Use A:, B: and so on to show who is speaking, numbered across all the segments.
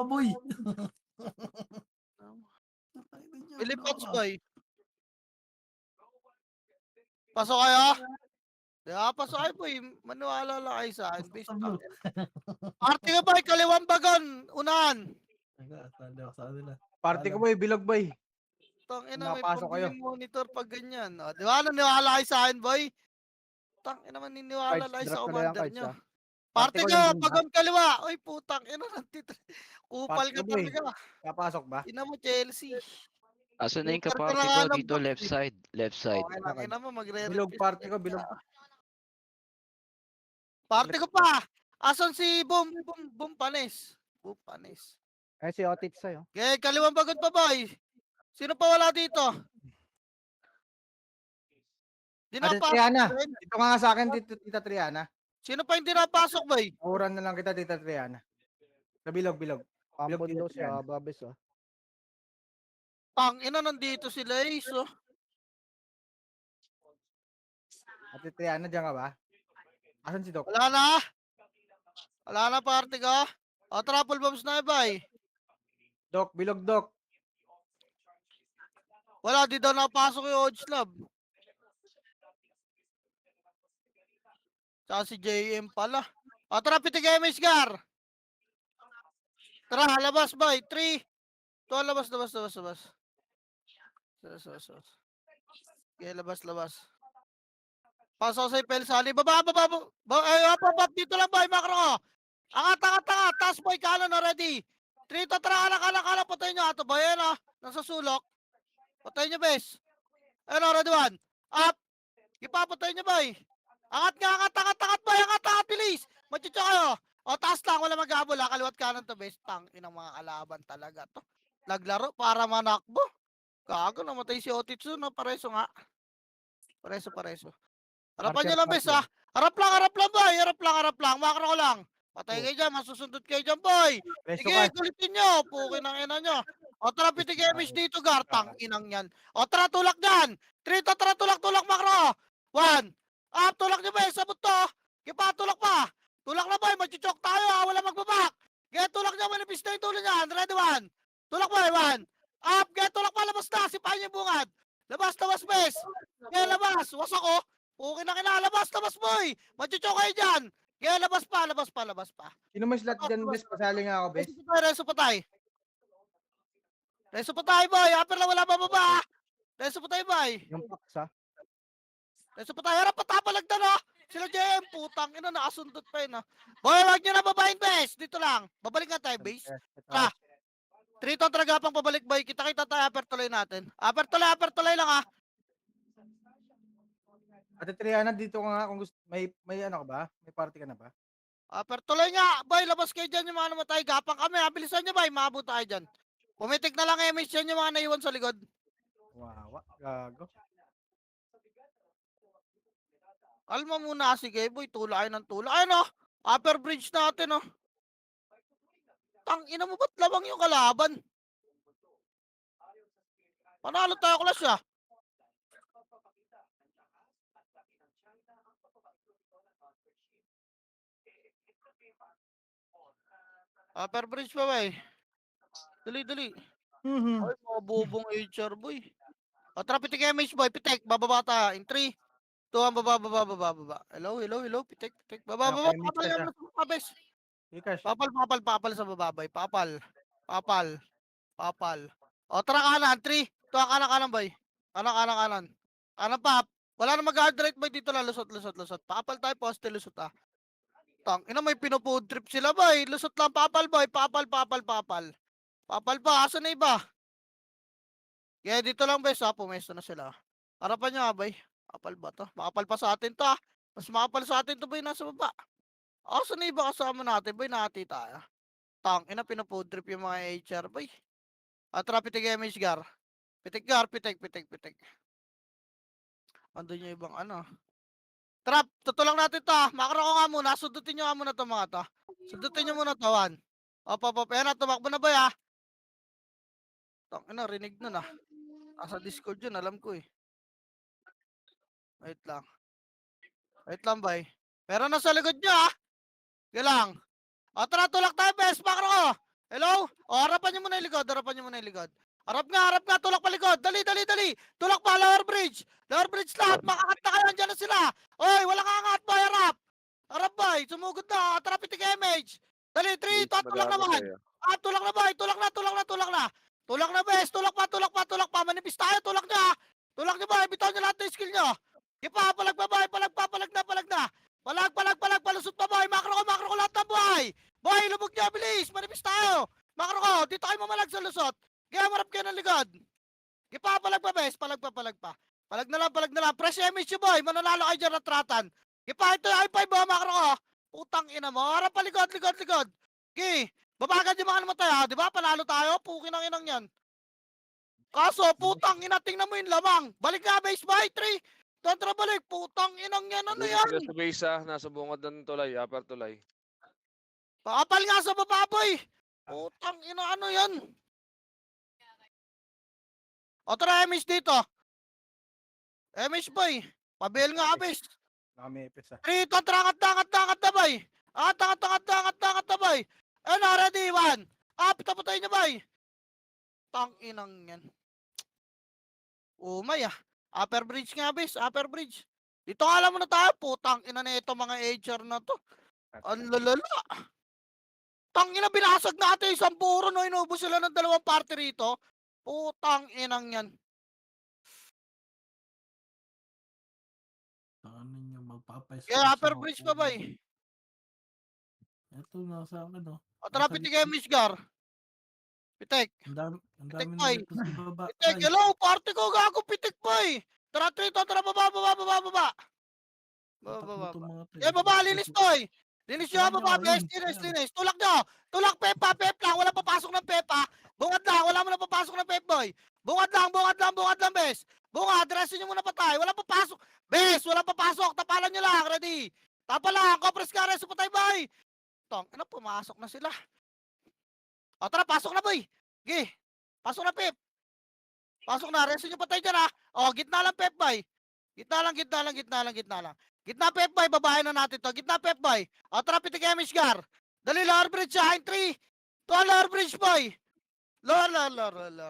A: boy.
B: Pilipots boy. Pasok kayo? Pasok kayo boy. Maniwala lang kayo sa akin. Base lang. Party ka boy, kaliwang bagon. Unahan.
C: Party ko boy, bilog boy.
B: Tangina, may
C: Napasok kayo.
B: pambiling monitor pag ganyan. Di ba? Naniwala kayo sa akin boy? Tangina, maniniwala
C: Cards,
B: lang sa
C: drop ko na lang
B: commander
C: cards
B: nyo.
C: ah.
B: Party
C: ko
B: ka,
C: yung bunda.
B: bagon kaliwa. Uy, putang ina. Kupal
C: Party
B: ka
C: ko boy.
B: talaga.
C: Papasok ba?
B: Ina mo, Chelsea.
D: Asan na yung
B: Super ka
D: kaparty
B: na
D: ko?
B: nga ng
D: Dito,
B: box,
D: left
B: eh.
D: side. Left side.
B: Okay lang, ina mo,
C: Bilog
B: magre-refresh.
C: party ko, bilog.
B: Party ko pa! Asan si Boom Panis? Boom Panis.
C: Eh si Otit sa'yo.
B: Okay, kaliwang bagot pa boy. Sino pa wala dito? Di
C: Ate
B: napasok
C: Triana.
B: boy.
C: Dito ka nga sa akin, Tita Triana.
B: Sino pa hindi napasok boy?
C: Uran na lang kita, Tita Triana. Sa bilog, bilog.
E: Pampon
C: Bilog,
E: daw
C: Tita Triana.
E: siya, Babes ah.
B: Tang ina, nandito sila Ace oh.
C: Ate Triana, dyan ka ba? Asan si Doc?
B: Wala na? Wala na party ko? O, triple bombs na boy.
C: Doc, bilog Doc.
B: Wala, di daw napasok yung Odds Lab. Tsaka si JM pala. O, tara, pitig MS Gar. Tara, labas boy. 3. To, labas. Okay, labas. Pasok sa Pelsali. Baba. Ay, dito lang boy, makro ko. Angat. Taas boy, kanan already. 3 to, tara, alak. Patay nyo. Ato boy, yan o. Nasa sulok. Patay nyo, bes. Ayun, already one. Up. Ipapatay nyo boy. Angat boy, angat, bilis. Machucho kayo. O, taas lang, wala mag-abol ha. Kaliwat kanan to, bes. Tang, inang mga kalaban talaga to. Naglaro para manakbo. Gago, namatay si Otitsu, no? Pareso nga. Pareso. Harapan nyo lang, bes, ha? Harap lang, boy. Harap lang. Makro ko lang. Patay kayo dyan, masusundot kayo dyan, boy.
C: Preso
B: Sige,
C: ka.
B: gulitin nyo. Pukin ang ina nyo. O, tara, pitig image dito, Gartang. Inang yan. O, tara, tulak dyan. 3 to, tara, tulak, makro. 1. Tulak nyo, bes. Sabot to. Kipa, tulak pa. Tulak na, boy. Machuchok tayo, ha? Wala magbabak. Get, tulak nyo. Manipis na yung tulo nyan. Ready, 1. Tulak, boy. 1. Get, tulak pa. Labas na. Sipahin yung bungad. Labas, bes. Get, labas. Wasak ko. Pukin na kinalabas, boy. Machucho kayo dyan. Kaya labas pa.
C: Sino may slot dyan, bes? Pasali nga ako, bes.
B: Reso patay, boy. Aper lang wala bababa. Reso patay, boy.
C: Yung Pax, ha?
B: Reso patay. Harap patapalag na, no? Sila JM, putang ina, nakasundot pa yun, no? Boy, wag nyo na babayin, bes. Dito lang. Babalik nga tayo, base. Tara. 3 to tragapang pabalik, boy. Kita tayo, aper tuloy natin. Aper tuloy lang, ha?
C: Ate Triana, dito ka nga kung gusto. May ano ka ba? May party ka na ba?
B: Pero tuloy nga, boy, labas kayo dyan yung mga namatay. Gapang kami, bilisan nyo, boy, maabot tayo dyan. Pumitik na lang image dyan yung mga naiwan sa likod.
C: Wawa, gago.
B: Kalma muna, sige, boy, tulak kayo ng tulak. Ayun, no? Upper bridge natin, no? Tang ina mo, ba't lamang yung kalaban? Panalo tayo, Clash, ah. Upper bridge pa, boy. Dali. Ay, mga bubong HR, boy. O, tara, pitik image, boy. Pitik, bababa tayo. In 3, 2, baba. Hello, pitik. Baba, papal yan sa mabes. Papal sa baba, boy. Papal. O, tara kanan, 3, 2, kanan, boy. Kanan. Kanan pa. Wala na mag-hard right, boy. Dito lang, lusot. Papal tayo, poste, lusot, ah. Tang, ina, may pinofood trip sila, boy. Lusot lang, papal, boy. Papal pa, asan na iba? Kaya dito lang, boys, ha. Pumesto na sila. Harapan nyo, boy. Kapal ba to? Makapal pa sa atin to, ha. Mas makapal sa atin to, boy, nasa baba. Asan na iba kasama natin, boy? Nati tayo. Tang, ina, pinofood trip yung mga HR, boy. Tara, pitik image, Gar. Pitik. Andun yung ibang ano. Trap, tutulang natin to, ha. Makro ko nga muna. Sundutin nyo nga muna to, mga to. Sundutin nyo muna to, 1. Op. Ayan na, tumakbo na, boy, ha. Tang, ina, rinig nun, ha. Nasa Discord yun, alam ko, eh. Wait lang, boy. Pero nasa likod nyo, ha. Sige lang. O, tara, tulak tayo, best. Makro ko. Hello? O, harapan nyo muna yung likod, harapan nyo muna yung likod. Harap nga, tulak pa likod. Dali. Tulak pa, lower bridge. Lower bridge lahat, makakat na kayo, andyan na sila. Oy, walang angat, boy, harap. Harap, boy, sumugod na, traffic image. Dali, 3, 2, tulak naman. Tulak na, boy, tulak na. Tulak na, bes, tulak pa. Manipis tayo, tulak nyo. Tulak nyo, boy, bitaw nyo lahat ng skill nyo. Ipa, palag pa, boy, palag na. Palag, palusot pa, boy, makro ko lahat ng boy. Boy, lubog nyo, bilis, manipis tayo. Makro ko, dito kayo mamalag sa lusot. Kaya marap kayo ng likod. Ipa, palag pa, bes, palag pa. Palag na lang. Press image nyo, boy, mananalo kayo dyan na tratan. Ipa, ito yung high five, makro ko. Putang ina mo, harap pa likod. Okay, babagan yung mga namatay ha, di ba? Panalo tayo, pukin ang inang yan. Kaso, putang ina, tingnan mo yung lamang. Balik nga, base by 3. Tantra balik, putang inang yan, ano yan?
A: Sila sa base nasa bungad ng tulay, upper tulay.
B: Pakapal nga sa bababoy. Putang ina, ano yan? O tara, Emish dito. Emish boy, pabil nga abis.
C: Nakamepes ah.
B: 3, tantra, angat na boy. Angat na boy. Ano, ready, 1. Patay niya boy. Tang inang yan. Umay ah. Upper bridge nga abis, upper bridge. Dito nga alam mo na tayo, putang ina na ito mga HR na to. Ang lalala. Tang ina, binasag natin isang puro no, inubos sila ng 2 party rito. Putang inang yan.
E: Ano nyo, magpapais.
B: Kaya upper bridge pa ba eh?
E: Ito, nasa akin, no?
B: O tara, pitik kayo, Mishgar. Pitik.
E: Ang
B: Pitik,
E: dami
B: boy.
E: na ito sa baba.
B: Pitik, hello, party ko, gago, pitik boy. Tara, trito, tara, baba. Baba. Baba, linis boy. Linis nyo, baba, bes, linis. Tulak nyo. Tulak, Pepa lang. Wala papasok ng Pepa. Bungad lang, wala mo na papasok ng Pep boy. Bungad lang, bes. Bungad, dresin nyo muna patay. Wala papasok. Bes, wala papasok. Tapalan nyo lang, ready. Tapa lang, kopres ka, reso patay boy. Tong, ano, pumasok na sila. O tara, pasok na boy. Sige, pasok na Pep. Pasok na, reso nyo patay dyan ha. O, gitna lang Pep boy. Gitna lang. Gitna Pep boy, babahin na natin to. Gitna Pep boy. O tara, pitik kayo, Mishgar. Dali, lower bridge ha. In 3, 2, lower bridge boy. Lower.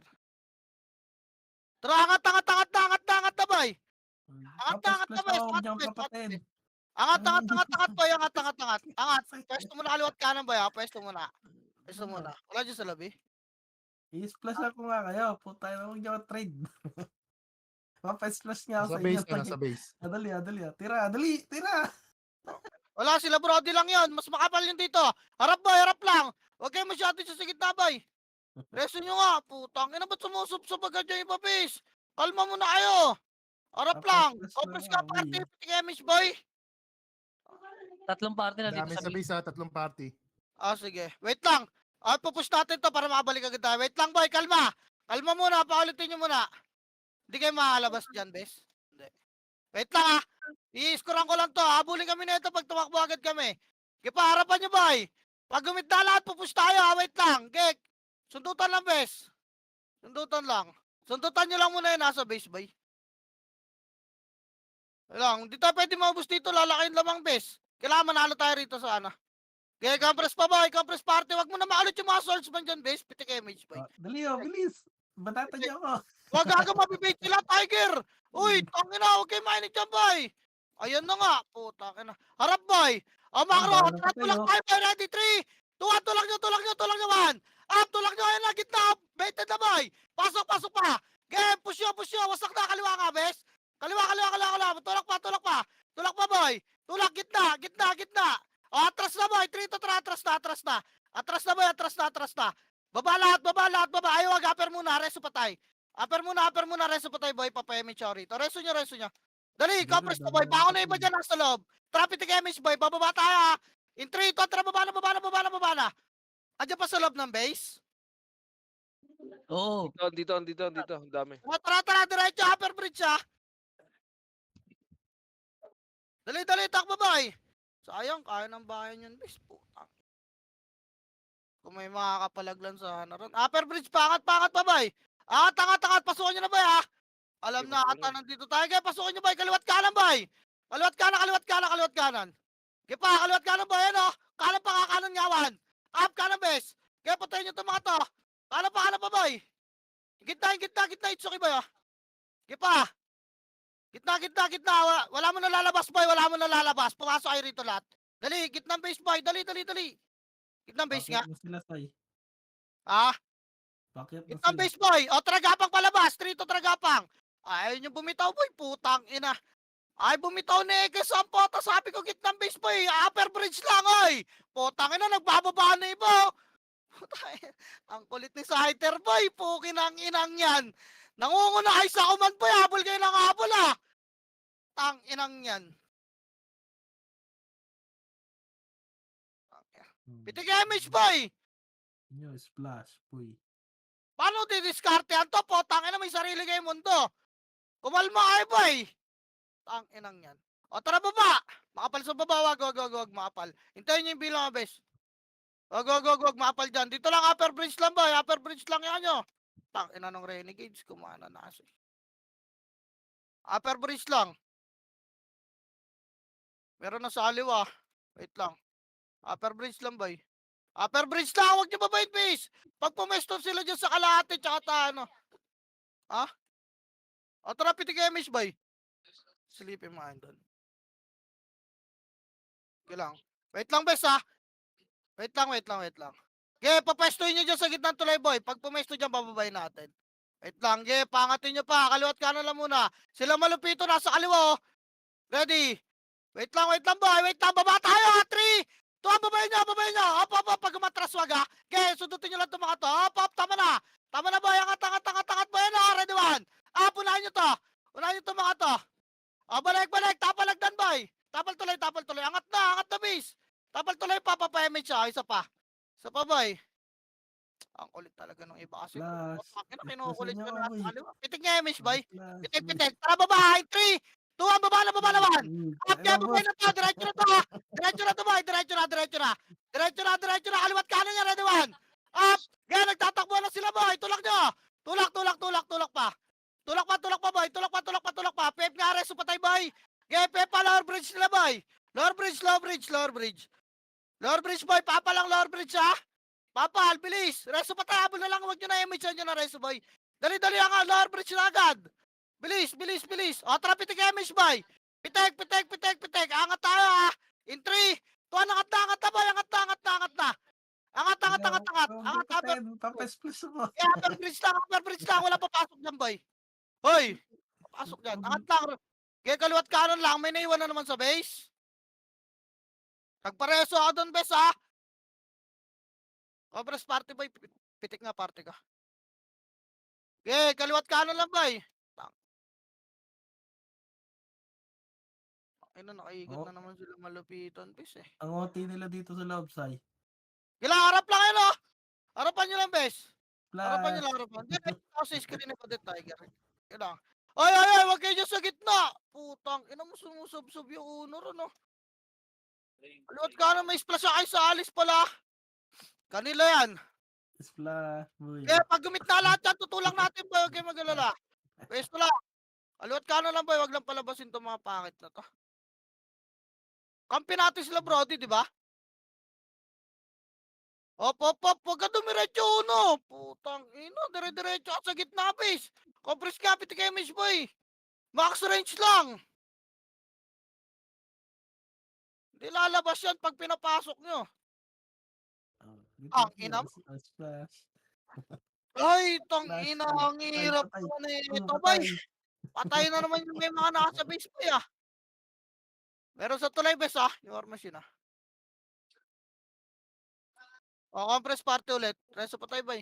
B: Tara, angat na boy. Angat na boy. Angat boy, angat. Pwesto muna kaliwat kanan boy ha. Pwesto muna. Wala dyan sa labi.
E: I-splash ako nga kayo. Puta na, huwag nyo trade. Mapa-splash nga ako
C: Nasa
E: sa
C: base
E: inyo.
C: ka, nasa base.
E: Adali. Tira.
B: Wala, sila Brody lang yon. Mas makapal yun dito. Harap boy, harap lang. Huwag kayo masyado sa gitna boy. Reso nyo nga. Putang ina, ba't sumusup agad yung iba base? Kalma muna kayo. Harap lang. Kopres ka, party. Pitik Emish boy.
F: Tatlong party na dito
C: Dami
F: sa
C: sa base ha, 3 party.
B: Sige. Wait lang. Pupush natin to para makabalik agad tayo. Wait lang boy, kalma. Kalma muna, paulitin nyo muna. Hindi kayo makalabas dyan, bes. Hindi. Wait lang ha. I-scorean ko lang to. Habulin kami na ito pag tumakbo agad kami. Kipa, harapan nyo boy. Pag gumit na lahat, pupush tayo ha. Wait lang. Gek. Sundutan lang, bes. Sundutan nyo lang muna yun nasa base, boy. Lang, hindi tayo pwede maubos dito. Lalakayin lamang, bes. Kailangan manalo tayo rito sa ano. Kaya compress pa boy, compress party. Wag mo na maalot yung mga swordsman dyan, base. Pitik image, boy.
E: Dali, bilis. Batata niyo ako.
B: Wag gaga mabibait sila, Tiger. Uy, tangina, huwag kayo mainit dyan, boy. Ayan na nga, puta ka na. Harap, boy. Makro, tulak tayo, boy. Ready, 3, 2, 1, tulak nyo, man. Up, tulak nyo, ayun na, gitna. Baited na, boy. Pasok pa. Game, push nyo. Wasak na, kaliwa ka, bes. Kaliwa. Tulak pa, boy. Tulak, gitna. Atras na, boy. 3 to 3, atras na. Atras na. Baba lahat. Ayaw, upper muna, reso patay. Upper muna, reso patay, boy. Papayami siya rito. Reso nyo. Dali, compress na, boy. Bako na iba dyan nasa loob. Traffic image, boy. Bababa tayo, ha. In 3, 2, tara, baba na. Andiyan pa sa loob ng base.
F: Oo.
A: Dito. Ang dami.
B: Tara, diretso, upper bridge, ha. Dali, takbo, boy. Sayang, kaya ng bayan yun, base. Putang. Kung may makakapalaglan sa naroon. Upper bridge, pangat pa, boy. Angat. Pasukan nyo na, boy, ha. Alam na, ata nandito tayo. Kaya pasukan nyo, boy. Kaliwat kanan, boy. Kaliwat kanan. Kaya pa, kaliwat kanan, boy. Ano? Kanan pa, kakanan ngawan. Up kanan, bes. Kaya patayin nyo itong mga to. Kanan pa, boy. Gitna, Itsuki, boy, ah. Sige pa. Gitna. Wala mo na lalabas, boy. Wala mo na lalabas. Pumasok kayo rito lahat. Dali, gitnang base, boy. Dali. Gitnang base nga.
E: Bakit mo sila, Sai?
B: Ah,
E: Bakit mo
B: gitnang
E: sila?
B: base, boy. O, Tragapang palabas. Trito Tragapang. Ayaw nyo bumitaw, boy. Putang ina. Ay, bumitaw ni Ekes ang pota. Sabi ko, gitnang base, boy. Upper bridge lang, oy. Putang ina, nagbababa na iba. Putang ina. Ang kulit ni Scyther, boy. Pukin ang inang yan. Nangungunahay sa command, boy. Habol kayo ng habol, ah. Tang inang yan. Pitik image, boy.
E: Nyo, splash, puy.
B: Paano didiskartehan to? Potang ina, may sarili kayong mundo. Kumalma kayo, boy. Tang inang yan. O, tara baba. Makapal sa baba. Wag, makapal. Hintayin nyo yung bilang, bes. Wag, makapal dyan. Dito lang, upper bridge lang, boy. Upper bridge lang yan, nyo. Tang ina ng renegades. Kumana na kasi. Upper bridge lang. Meron na sa aliwa. Wait lang. Upper bridge lang, boy. Upper bridge lang. Huwag nyo babait, base. Pag pumesto sila dyan sa kalahati, tsaka ano. Ha? O, tara, pitik image, boy. Sleeping mo doon. Okay lang. Wait lang, bes, ha? Wait lang. Okay, papestoy nyo dyan sa gitna ng tulay, boy. Pag pumesto dyan, bababay natin. Wait lang, okay, pangatin nyo pa. Kaliwat kanan lang muna. Sila malupito, nasa kaliwa, oh. Ready? Wait lang, boy. Wait lang, baba tayo, ha? 3, 2, babay nyo. Hop. Pag umatras, wag, ha? Okay, sundutin nyo lang itong mga to. Hop, tama na. Tama na, boy. Angat, boy. Ano, ready, 1. Unahin nyo to. Unahin nyo itong mga to. Balik. Tapalagdan, boy. Tapal tuloy. Angat na, bis. Tapal tuloy pa, papa-image siya. Isa pa, boy. Ang kulit talaga ng iba kasi.
E: Splash.
B: Kinukulit ko na.
E: boy.
B: Pitik niya, image, boy.
E: Splash,
B: Pitik. Tara, baba. 3, 2, baba naman. Up,
E: Kaya,
B: babay na to. Diretso na to, ha. Diretso na to, boy. Diretso na. Kaliwat kanan niya, ready, 1. Up. Ganyan, nagtatakbo na sila, boy. Tulak nyo. Tulak pa. Tulak pa. Pep nga, reso patay, boy. Okay, Pep pa, lower bridge nila, boy. Lower bridge, boy. Papa lang, lower bridge, ha. Papal, bilis. Reso patay, habol na lang. Huwag nyo na image nyo na reso, boy. Dali, ang lower bridge na agad. Bilis. O, tara, pitik image, boy. Pitek. Angat tayo, ha. In 3, 2, angat na, boy. Angat na. Angat.
E: Papesplash mo.
B: Upper bridge lang. Wala papasok dyan, boy. Hoy, papasok dyan. Angat lang. Kaya kaliwat kanan lang. May naiwan na naman sa base. Nagpareso ako doon, bes, ha. Cobras party, boy. Pitik nga, party ka. Okay, kaliwat kanan lang, boy. Nakaikot
E: Oh.
B: na naman sila malupitan, bes, eh.
E: Ang OT nila dito sa loob, Sai.
B: Kailangan harap lang yun, oh. Harapan nyo lang, bes.
E: Splash.
B: Hindi, ako sa screen ni Padet Tiger. Kailangan. Ay, wag kayo dyan sa gitna. Putang, ina mo sumusub-sub yung uno, no? Kaliwat kanan, may splash kayo sa alis pala. Kanila yan.
E: Splash, boy.
B: Kaya pag gumitna lahat yan, tutulang natin, boy. Huwag kayo mag-alala. Pwesto lang. Kaliwat kanan lang, boy. Wag lang palabasin itong mga pangit na to. Kampi natin sila, Brody, di ba? Hop. Huwag ka dumiretso, uno. Putang ino, dire-diretso ka sa gitna, base. Compress ka, pitik image, boy. Max range lang. Hindi lalabas yan pag pinapasok nyo. Ang ina mo.
E: Splash.
B: Ay, tang
E: Flash,
B: ina,
E: flash,
B: ang hirap
E: patay.
B: naman eh.
E: Ano,
B: Ito, boy. Patay na naman yung may mga nasa base, boy, ah. Meron sa tulay, bes, ah. Yung war machine, ah. O, compress party ulit. Reso patay, boy.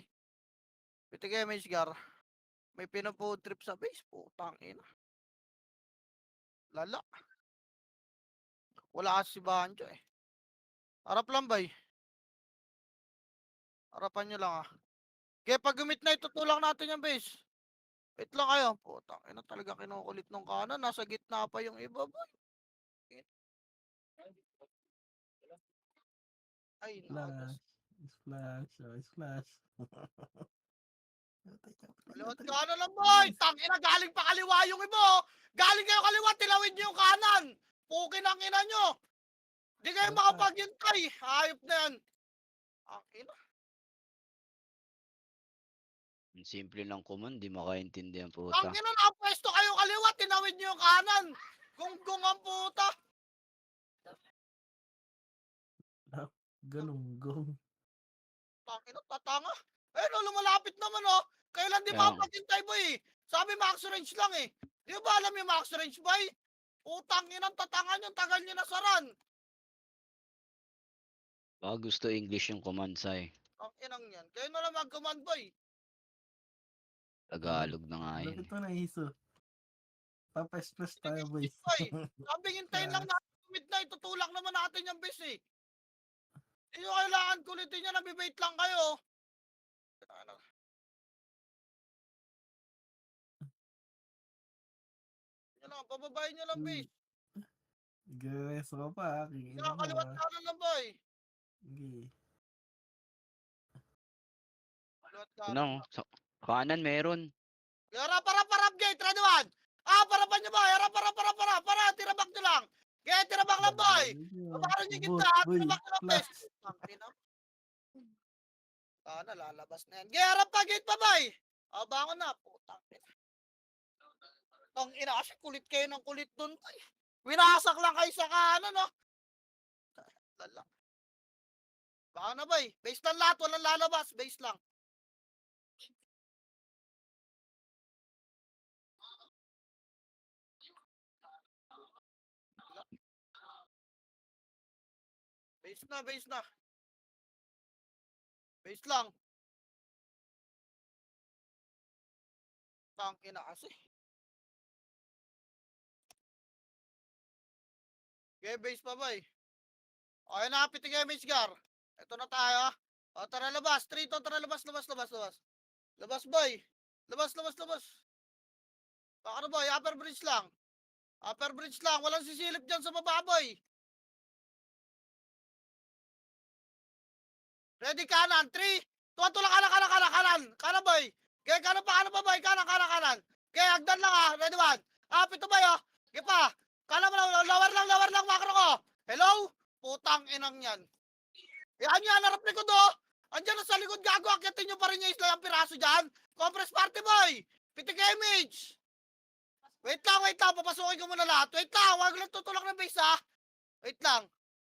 B: Pitik image, gar. May pinapood trip sa base. Putang ina. Lala. Wala kasi si Banjo, eh. Harap lang, boy. Harapan nyo lang, ah. Kaya pag gumit na, itutulak natin yung base. Wait lang kayo. Putang ina, talaga kinukulit nung kanan. Nasa gitna pa yung iba, boy. Ay, nakas.
E: Splash.
B: Kaliwat kanan lang, boy. Tangina, galing pa kaliwa yung iba, oh. Galing kayo kaliwa, tilawin nyo yung kanan. Pukin ang ina nyo. Di kayo makapaghintay. Hayop na yan. Ang ina.
D: Ang simple ng command, di makaintindihan
B: Ang
D: puta.
B: ina, nakapwesto kayo kaliwa, tinawid nyo yung kanan. Gunggong ang puta.
E: Galunggong.
B: Tangina, tatanga. Eh, no, lumalapit naman, oh. Kailan di
D: Kaya-
B: mapagintay, boy? Sabi max range lang, eh. Di ba alam yung max range, boy? Utang inang tatanga nyo, tagal nyo nasaran.
D: Baka gusto English yung command say.
B: Ang inang yan. Kayo na lang mag-command, boy.
D: Tagalog na nga yun.
E: Lapit mo na, Iso. Papa-express tayo, boys.
B: Boy, sabi hintayin lang natin midnight. Tutulak naman natin yung base, eh. Hindi nyo kailangan kulitin nyo, nabibait lang kayo. Ano? Yan lang, pababayin nyo lang, base.
E: Nagrereso ka pa, aking ina mo.
B: Nakakaliwat kanan lang, boy.
E: Sige.
B: Kaliwat kanan.
D: Ano? Sa kanan meron.
B: Harap, gate, ready one. Parapan nyo, boy. Harap, para, tirabak nyo lang. Gate, tirabak lang, boy. Paparan nyo gitna, tirabak nyo lang, base. Tangina. Lalabas na yan. Harap pa, gate pa, boy. Bangon na, putang ina. Tang ina, kasi kulit kayo ng kulit dun, boy. Winasak lang kayo sa kanan, no? Lala. Baka na, boy. Base lang lahat, walang lalabas. Base lang. Base na, base na. Base lang. Tangina kasi. Okay, base pa, boy. Okay na, pitig image gar. Ito na tayo. O, tara labas. 3 to, tara labas. Labas, boy. Labas. Baka na, boy. Upper bridge lang. Walang sisilip dyan sa baba, boy. Ready, kanan. 3. Tuwa-tula, kanan. Kanan, boy. Okay, kanan pa, boy. Kanan. Okay, hagdan lang, ha. Ready, 1. Pito, boy, oh. Okay pa. Kanan mo lang. Lower lang, makro ko. Hello? Putang inang yan. Yan, harap likod, oh. Andiyan na sa likod, gago. Akitin nyo pa rin yung isla yung piraso dyan. Compress party, boy. Pitik image. Wait lang. Papasukin ko muna lahat. Wait lang. Huwag lang tutulak ng base, ha. Wait lang.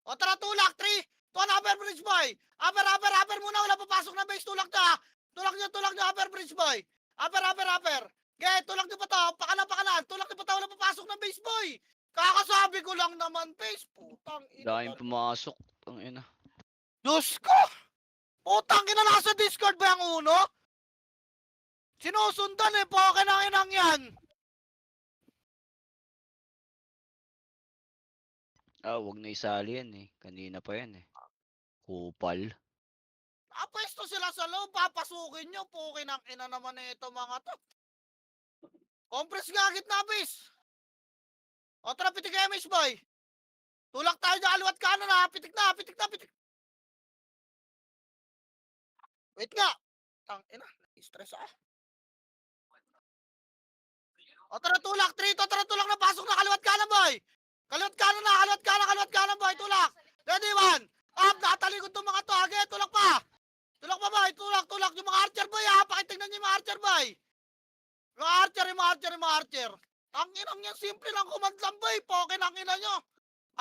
B: O, tara, tulak. 3. Tuwan, upper bridge, boy. Upper muna. Wala papasok ng base. Tulak na. Tulak nyo, upper bridge, boy. Upper. Okay, tulak nyo pa to. Pakanan. Tulak nyo pa to. Wala papasok ng base, boy. Kakasabi ko lang naman, base. Putang ina.
D: Daming pumasok. Ang ina.
B: Diyos ko! Putang ina, nasa Discord ba yung uno? Sinusundan eh, poke ng inang yan.
D: Wag na isali yan eh. Kanina pa yan eh. Kupal.
B: Napwesto sila sa loob, papasukin nyo, poke ng ina naman eh ito mga to. Compress nga gitna, base. O tara, pitik image, boy. Tulak tayo dyan, aliwat kanan ha, pitik na. Wait nga. Tang ina, stress ah. O tara, tulak. 3 to, tara, tulak na. Pasok na, kaliwat kanan, boy. Kaliwat kanan, boy. Tulak. Ready, 1. Up, nakatalikod itong mga to. Again, tulak pa, boy. Tulak. Yung mga archer, boy, ha. Pakitignan nyo yung mga archer, boy. Yung mga archer. Ang inang yan, simple lang command lang, boy. Poke ng ina nyo.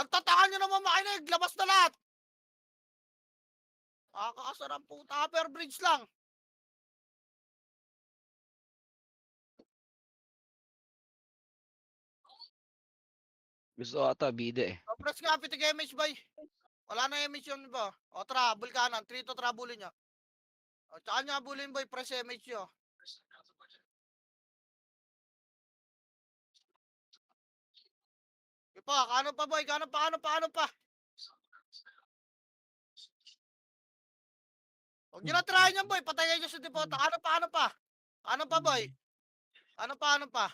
B: Ang tatakan nyo naman makinig. Labas na lahat. Kakasarang puta. Upper bridge lang.
D: Gusto ata bida eh.
B: Compress nga, pitig image, boy. Wala na image yun, ba? O, tara, bulkanan. 3 to, tara, bulin nyo. O, tsaka nyo, bulin, boy. Press image nyo. Ipa, kanan pa, boy. Kanan pa. Huwag nyo na try nyo, boy. Patayin nyo sa depota. Kanan pa, boy. Kanan pa.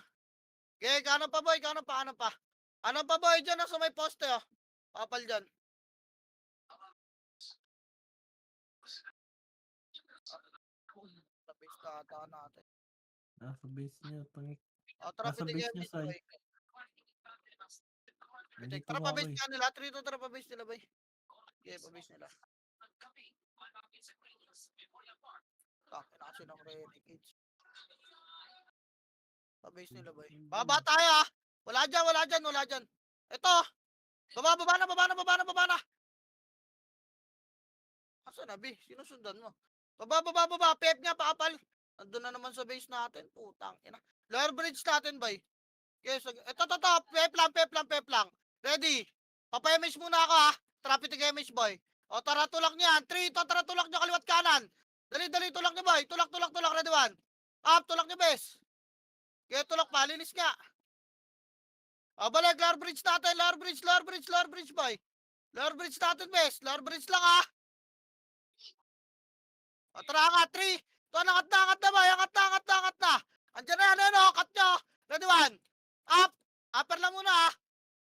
B: Okay, kanan pa, boy. Kanan pa, boy. Dyan, nasa may poste, oh. Papal dyan. Tapos tata natin.
E: Nasa base niyo, tangik.
B: O, tara,
E: Nasa
B: pitig
E: base niyo,
B: image,
E: Sai.
B: boy. Pitig.
E: Nandito
B: Tara,
E: nga
B: pa
E: ako
B: base
E: eh.
B: nga nila. 3 to, tara, pa base nila, boy. Okay, pa base nila. klase ng Renegades. Pabase nila boy. Baba tayo ah. Wala dyan. Ito. Baba na. Asa na, B? Sinusundan mo. Baba. Pep nga, pakapal. Andun na naman sa base natin. Putang ina. Lower bridge natin, bay. Okay, so, ito. Pep lang. Ready? Papayamish muna ako, ha? Traffic image, boy. O, tara, tulak niyan. 3, ito, tara, tulak niyo kaliwat kanan. Dali, tulak niyo, boy. Tulak. Ready, 1. Up, tulak niyo, bes. Okay, tulak pa. Linis nga. O, balik. Lower bridge natin. Lower bridge, boy. Lower bridge natin, bes. Lower bridge lang, ha? O, tara nga, 3. Ito, angat na, boy. Angat na. Andiyan na yan, o. Cut nyo. Ready, 1. Up. Upper lang muna, ha?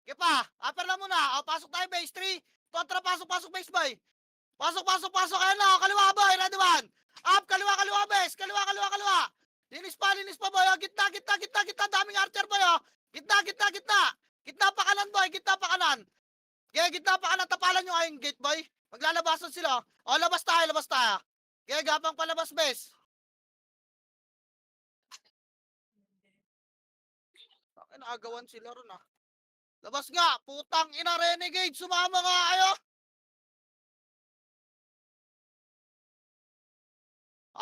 B: Okay pa. Upper lang muna. O, pasok tayo, base. 3. Ito, tara, pasok, base, boy. Pasok. Ayan na, o. Kaliwa, boy. Ready, 1. Up, kaliwa, base. Kaliwa. Linis pa, boy. O, gitna. Daming archer, boy, o. Gitna. Gitna pa kanan, boy. Okay, gitna pa kanan. Tapalan nyo kayong gate, boy. Maglalabasan sila. O, labas tayo. Okay, gapang palabas, bes. Agawan sila ron, ah. Labas nga, putang ina, Renegade. Sumama nga kayo.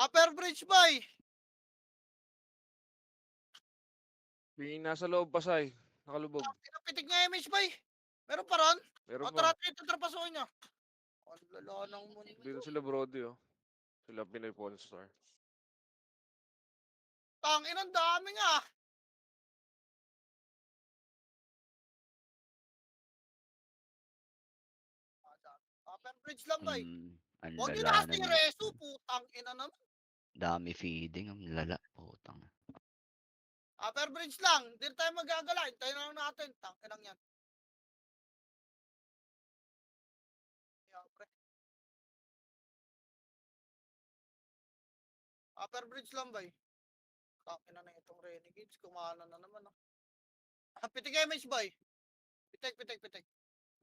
B: Upper bridge, boy.
A: Yung nasa loob pa, Sai. Nakalubog.
B: Pinapitig nga image, boy. Meron pa ron?
A: Meron
B: O,
A: pa.
B: tara, pasukin nyo. Ang lala ng mundo.
A: Dito sila Brody, oh. Sila Pinoy Pawn Star.
B: Tang ina, ang dami nga. Upper bridge lang, boy.
D: Ang
B: Huwag nyo
D: lala
B: na
D: na.
B: reso, putang ina naman.
D: Dami feeding. Ang lala. Putang.
B: Upper bridge lang. Hindi tayo magagala. Hintayin na lang natin. Tang inang yan. Upper bridge lang, boy. Tang ina na itong Renegades. Kumana na naman, ah. Pitik image, boy. Pitik.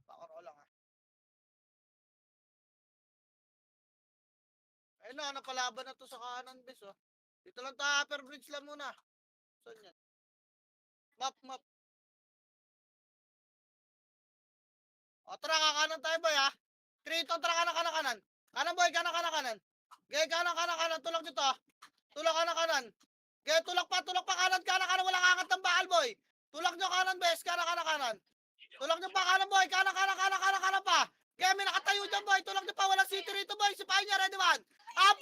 B: Pakaro lang, ah. Ayun na, napalaban na to sa kanan, bes, oh. Dito lang tayo, upper bridge lang muna. Saan yan? Map. O, tara, kakanan tayo, boy, ha? 3, ito, tara, kanan. Kanan, boy, kanan. Okay, kanan. Tulak dito. Tulak kanan. Okay, tulak pa, kanan. Walang angat ng bakal, boy. Tulak nyo kanan, bes, kanan. Tulak nyo pa, kanan, boy, kanan pa. Okay, may nakatayo dyan, boy. Tulak nyo pa, walang city rito, boy. Sipahin niya, ready, 1.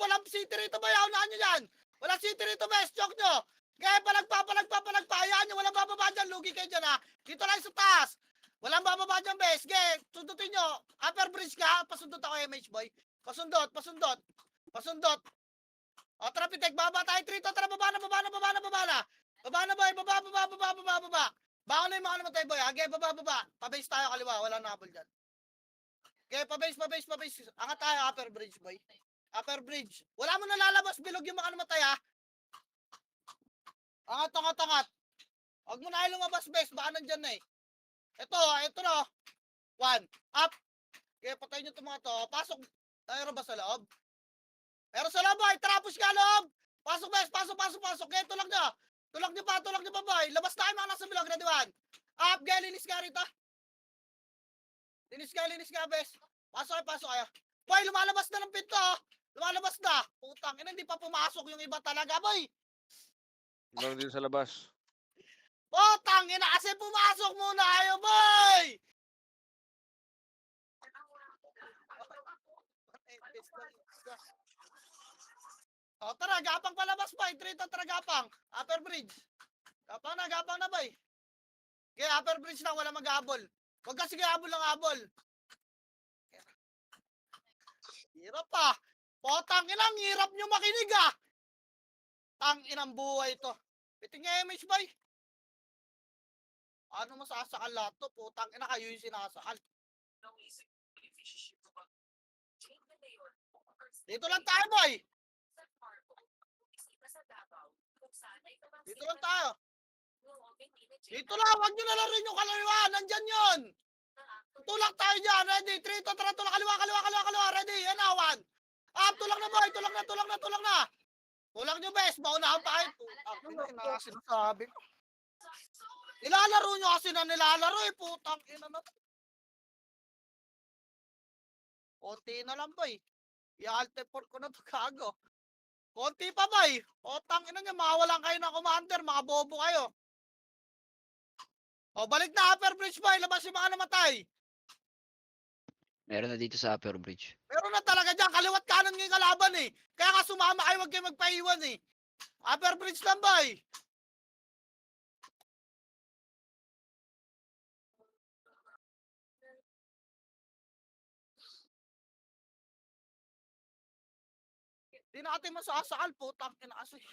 B: Walang city rito, boy. Aunahan nyo dyan. Walang city rito, bes. Choke nyo. Okay, palagpa. Hayaan nyo, walang bababa dyan. Lugi kayo dyan, ha. Dito lang sa taas. Walang bababa dyan, bes. Okay, sundutin nyo. Upper bridge ka. Pasundot ako, MH, boy. Pasundot. O, tara, pitek. Baba tayo. 3, tara, baba na. Baba na, boy. Baba. Baka na yung mga naman tayo, boy. Okay, baba. Pabase tayo kaliwa. Walang nakapol dyan. Okay, pabase. Angat tayo, upper bridge, boy. Upper bridge. Wala mo nalalabas. Bilog yung mga namatay, ha. Angat. Huwag mo na kayo lumabas, bes. Baka nandyan na, eh. Ito na. 1. Up. Okay, patayin nyo itong mga to. Pasok. Mayroon ba sa loob? Meron sa loob, boy. Trapos ka, loob. Pasok, bes. Pasok. Okay, tulak nyo. Tulak nyo pa, boy. Labas tayo mga nasa bilog. Ready, 1. Up, gaya. Linis ka rito. Linis ka, bes. Pasok kayo. Boy, lumalabas na ng pinto. Lumalabas na. Putang ina, hindi pa pumasok yung iba talaga, boy.
A: Meron din sa labas.
B: Putang ina, kasi pumasok muna kayo, boy. O, tara, gapang palabas, boy. 3, tara, gapang. Upper bridge. Gapang na, boy. Okay, upper bridge lang, wala mag-habol. Huwag kasi habol lang habol. Hirap pa. Potang inang, hirap nyo makinig, ah. Tang inang buhay to. Piting nga image, boy. Ano masasakal lahat to? Putang ina, kayo yung sinasakal. Dito lang tayo, boy. Dito lang, wag nyo na lang rin yung kaliwa. Nandyan yun. Tulak tayo dyan. Ready? 3, tara, tulak. Kaliwa. Ready? Yan na, 1. Up, tulak na, boy. Tulak na. Kulang nyo, bes. Maunahan pa kayo. Putang ina na sinasabi ko. Nilalaro nyo kasi na nilalaro eh. Putang ina na. Konti na lang, boy. I-alteport ko na to kago. Konti pa, boy. Putang ina nyo. Mawalan kayo ng commander. Mga bobo kayo. O, balik na upper bridge, boy. Labas yung mga namatay.
D: Meron na dito sa upper bridge.
B: Meron na talaga dyan. Kaliwat kanan ng kalaban eh. Kaya nga sumama kayo. Huwag kayo magpaiwan eh. Upper bridge lang, boy. Di natin masasakal, putang ina kasi.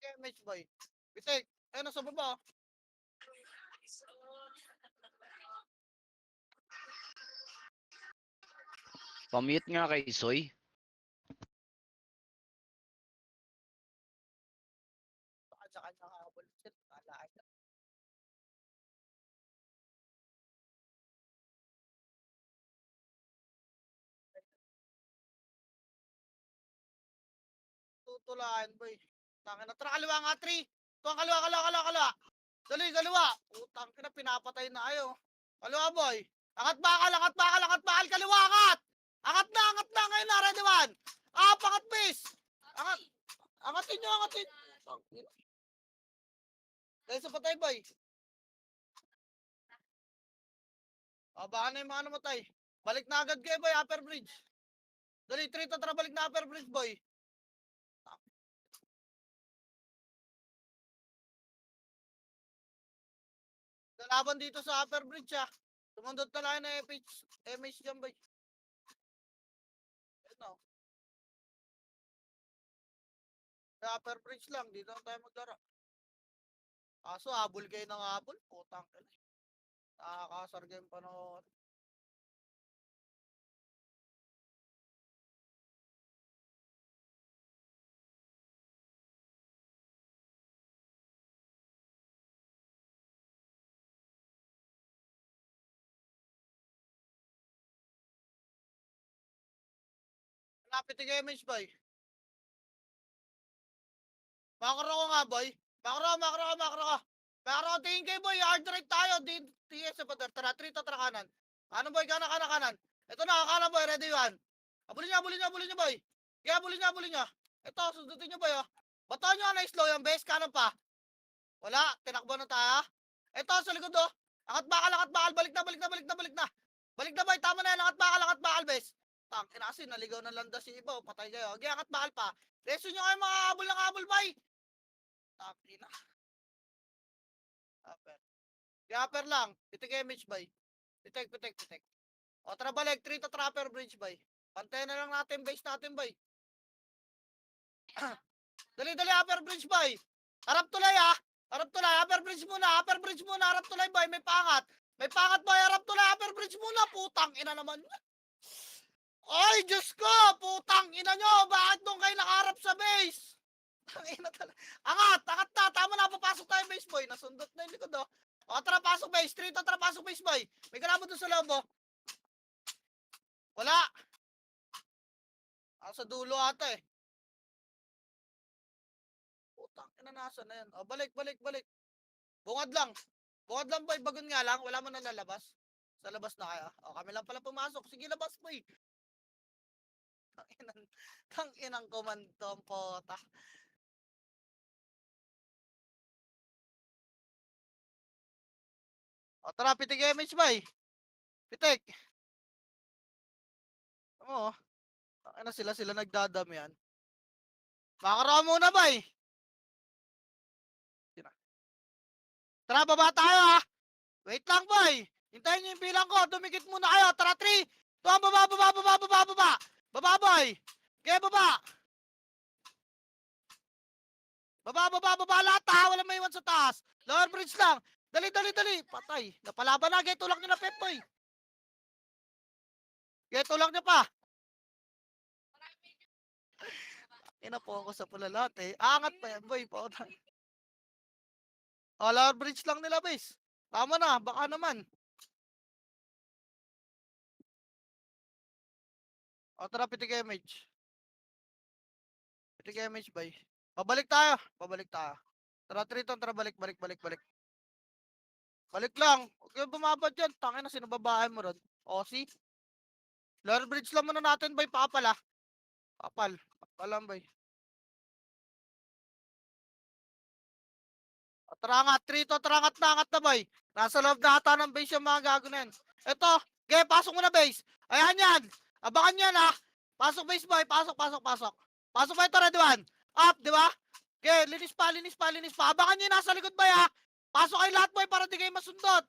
B: Damage, boy. Bitek, ayun nasa baba.
D: Pamute nga kay Soy.
B: Kanya-kanya nga habol. Kalaan. Tutulaan, boy. Tangin na. Tara, kaliwa nga, 3. Ito ang kaliwa, kaliwa. Dali, kaliwa. Putang ina, pinapatay na kayo. Kaliwa, boy. Angat bakal, kaliwa, angat! Angat na, ngayon na, ready one. Angat, base. Angatin nyo. Dahil sa patay, boy. Baka na yung mga namatay. Balik na agad kayo, boy, upper bridge. Dali, 3, tara, balik na upper bridge, boy. Lalaban dito sa upper bridge, ah. Tumundot na lang na MH dyan, boy. Ayun, oh. Sa upper bridge lang, dito lang tayo maglaro. Kaso, habol kayo ng habol. Putang ka na. Nakakasar game pa no. Lapit yung MH, boy. Makro ko nga, boy. Makro, tingin kayo, boy. Hard right tayo. TS sa pader. Tara, 3 tara kanan. Kanan, boy. Kanan. Ito na, kanan, boy. Ready, one. Abulin niya, boy. Kaya, abulin niya. Ito, sundutin niyo, boy, oh. Bataan niyo na slow yung base. Kanan pa. Wala. Tinakbo na tayo. Ito, sa likod, oh. Angat bakal. Balik na. Balik na, boy. Tama na yan. Angat bakal, base. Tangina kasi, naligaw na landa si iba. Patay kayo. Okay, angat bakal pa. Reso nyo kayo mga habol, boy. Tangina. Upper. Upper lang. Pitik image, boy. Pitik. O, tara balik. 3 to trapper bridge, boy. Pantayin na lang natin base natin, boy. Dali, upper bridge, boy. Harap tulay, ah. Upper bridge muna. Harap tulay, boy. May pangat, boy. Harap tulay. Upper bridge muna. Putang ina naman. Ay, Diyos ko! Putang ina nyo! Bakit doon kayo nakaharap sa base? Tangina talaga. Angat na! Tama na, papasok tayo base, boy. Nasundot na yung likod, oh. O, tara, pasok base. 3 to, tara, pasok base, boy. May kalabo doon sa loob, oh. Wala. Ako sa dulo ata, eh. Putang ina, nasa na yan. O, balik. Bungad lang, boy. Bagon nga lang. Wala mo na lalabas. Sa labas na kaya. O, kami lang pala pumasok. Sige, labas, boy. Tanginang komando ang pota. O, tara, pitik image, boy. Pitik. Oo. Ano sila nagdadami yan. Makakaraw muna, boy. Tara, baba tayo, ha. Wait lang, boy. Hintayin nyo yung bilang ko. Dumikit muna kayo. Tara, 3. Tuwa, baba. Baba, boy. Kaya baba. Baba lahat, ha. Walang may iwan sa taas. Lower bridge lang. Dali. Patay. Napalaban na. Kaya tulak nyo na, Pep, boy. Kaya tulak nyo pa. Ina po ako sa pula lahat, eh. Angat pa yan, boy. O, lower bridge lang nila, base. Tama na. Baka naman. O, tara, pitik image. Pitik image, bay. Pabalik tayo. Pabalik tayo. Tara, Triton, tara, balik. Balik lang. Huwag kayong bumabad dyan. Tangin na, sino babae mo ron? O, see? Lower bridge lang muna natin, bay. Pakapala. Kapal. Papalam, bay. O, tarangat. Triton, tarangat na, bay. Nasa loob na ata ng base yung mga gago na yan. Ito. Okay, pasok mo na base. Ayan yan. Abangan yan, ha. Pasok base, boy. Pasok. Pasok ba ito, red one? Up, di ba? Okay, linis pa. Abangan nyo yung nasa likod, boy, ha. Pasok kayo lahat, boy, para di kayo masundot.